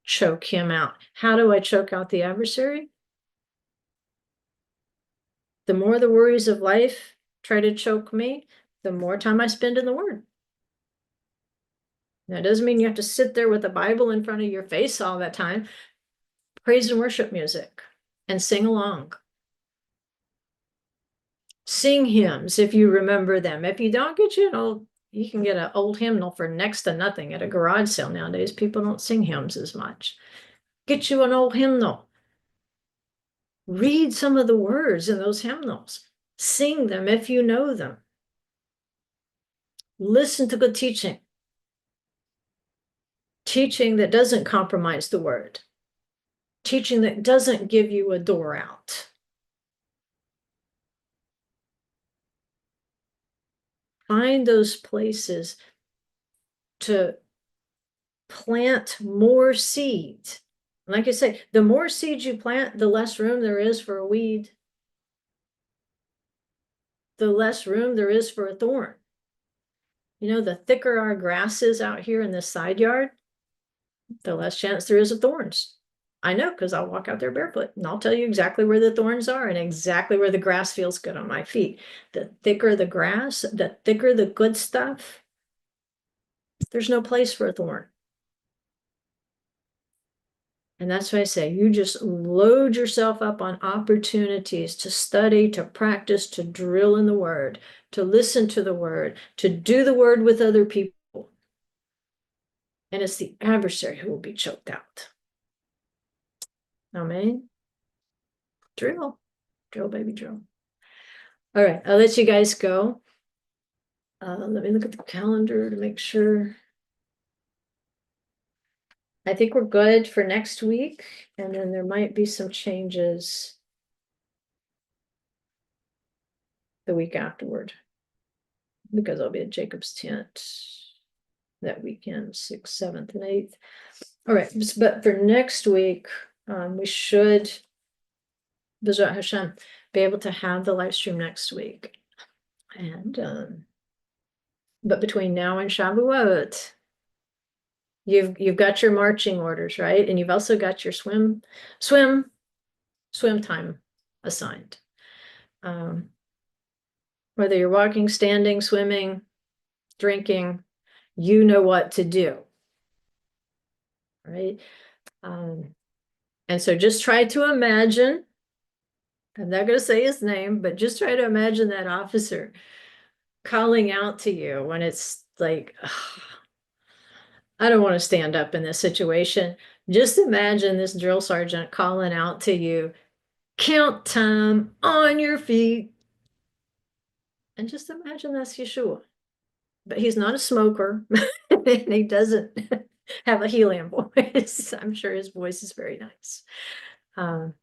S1: Choke him out. How do I choke out the adversary? The more the worries of life try to choke me, the more time I spend in the Word. That doesn't mean you have to sit there with the Bible in front of your face all that time. Praise and worship music and sing along. Sing hymns if you remember them. If you don't, get you an old, you can get an old hymnal for next to nothing at a garage sale nowadays. People don't sing hymns as much. Get you an old hymnal. Read some of the words in those hymnals. Sing them if you know them. Listen to good teaching. Teaching that doesn't compromise the word. Teaching that doesn't give you a door out. Find those places to plant more seeds. Like I say, the more seeds you plant, the less room there is for a weed. The less room there is for a thorn. You know, the thicker our grass is out here in this side yard, the less chance there is of thorns. I know, because I'll walk out there barefoot and I'll tell you exactly where the thorns are and exactly where the grass feels good on my feet. The thicker the grass, the thicker the good stuff, there's no place for a thorn. And that's why I say you just load yourself up on opportunities to study, to practice, to drill in the word, to listen to the word, to do the word with other people. And it's the adversary who will be choked out. Amen. Drill, baby, drill. All right, I'll let you guys go. Let me look at the calendar to make sure. I think we're good for next week, and then there might be some changes the week afterward, because I'll be at Jacob's tent that weekend, 6th, 7th, and 8th. All right, but for next week, we should, B'ezrat Hashem, be able to have the live stream next week. And but between now and Shavuot, you've got your marching orders, right? And you've also got your swim time assigned. Whether you're walking, standing, swimming, drinking, you know what to do, right? And so just try to imagine, I'm not going to say his name, but just try to imagine that officer calling out to you when it's like, I don't want to stand up in this situation. Just imagine this drill sergeant calling out to you, count time, on your feet. And just imagine that's Yeshua. But he's not a smoker and he doesn't have a helium voice. I'm sure his voice is very nice. Um,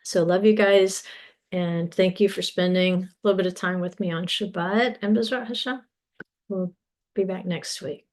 S1: so love you guys. And thank you for spending a little bit of time with me on Shabbat and B'ezrat Hashem. We'll be back next week.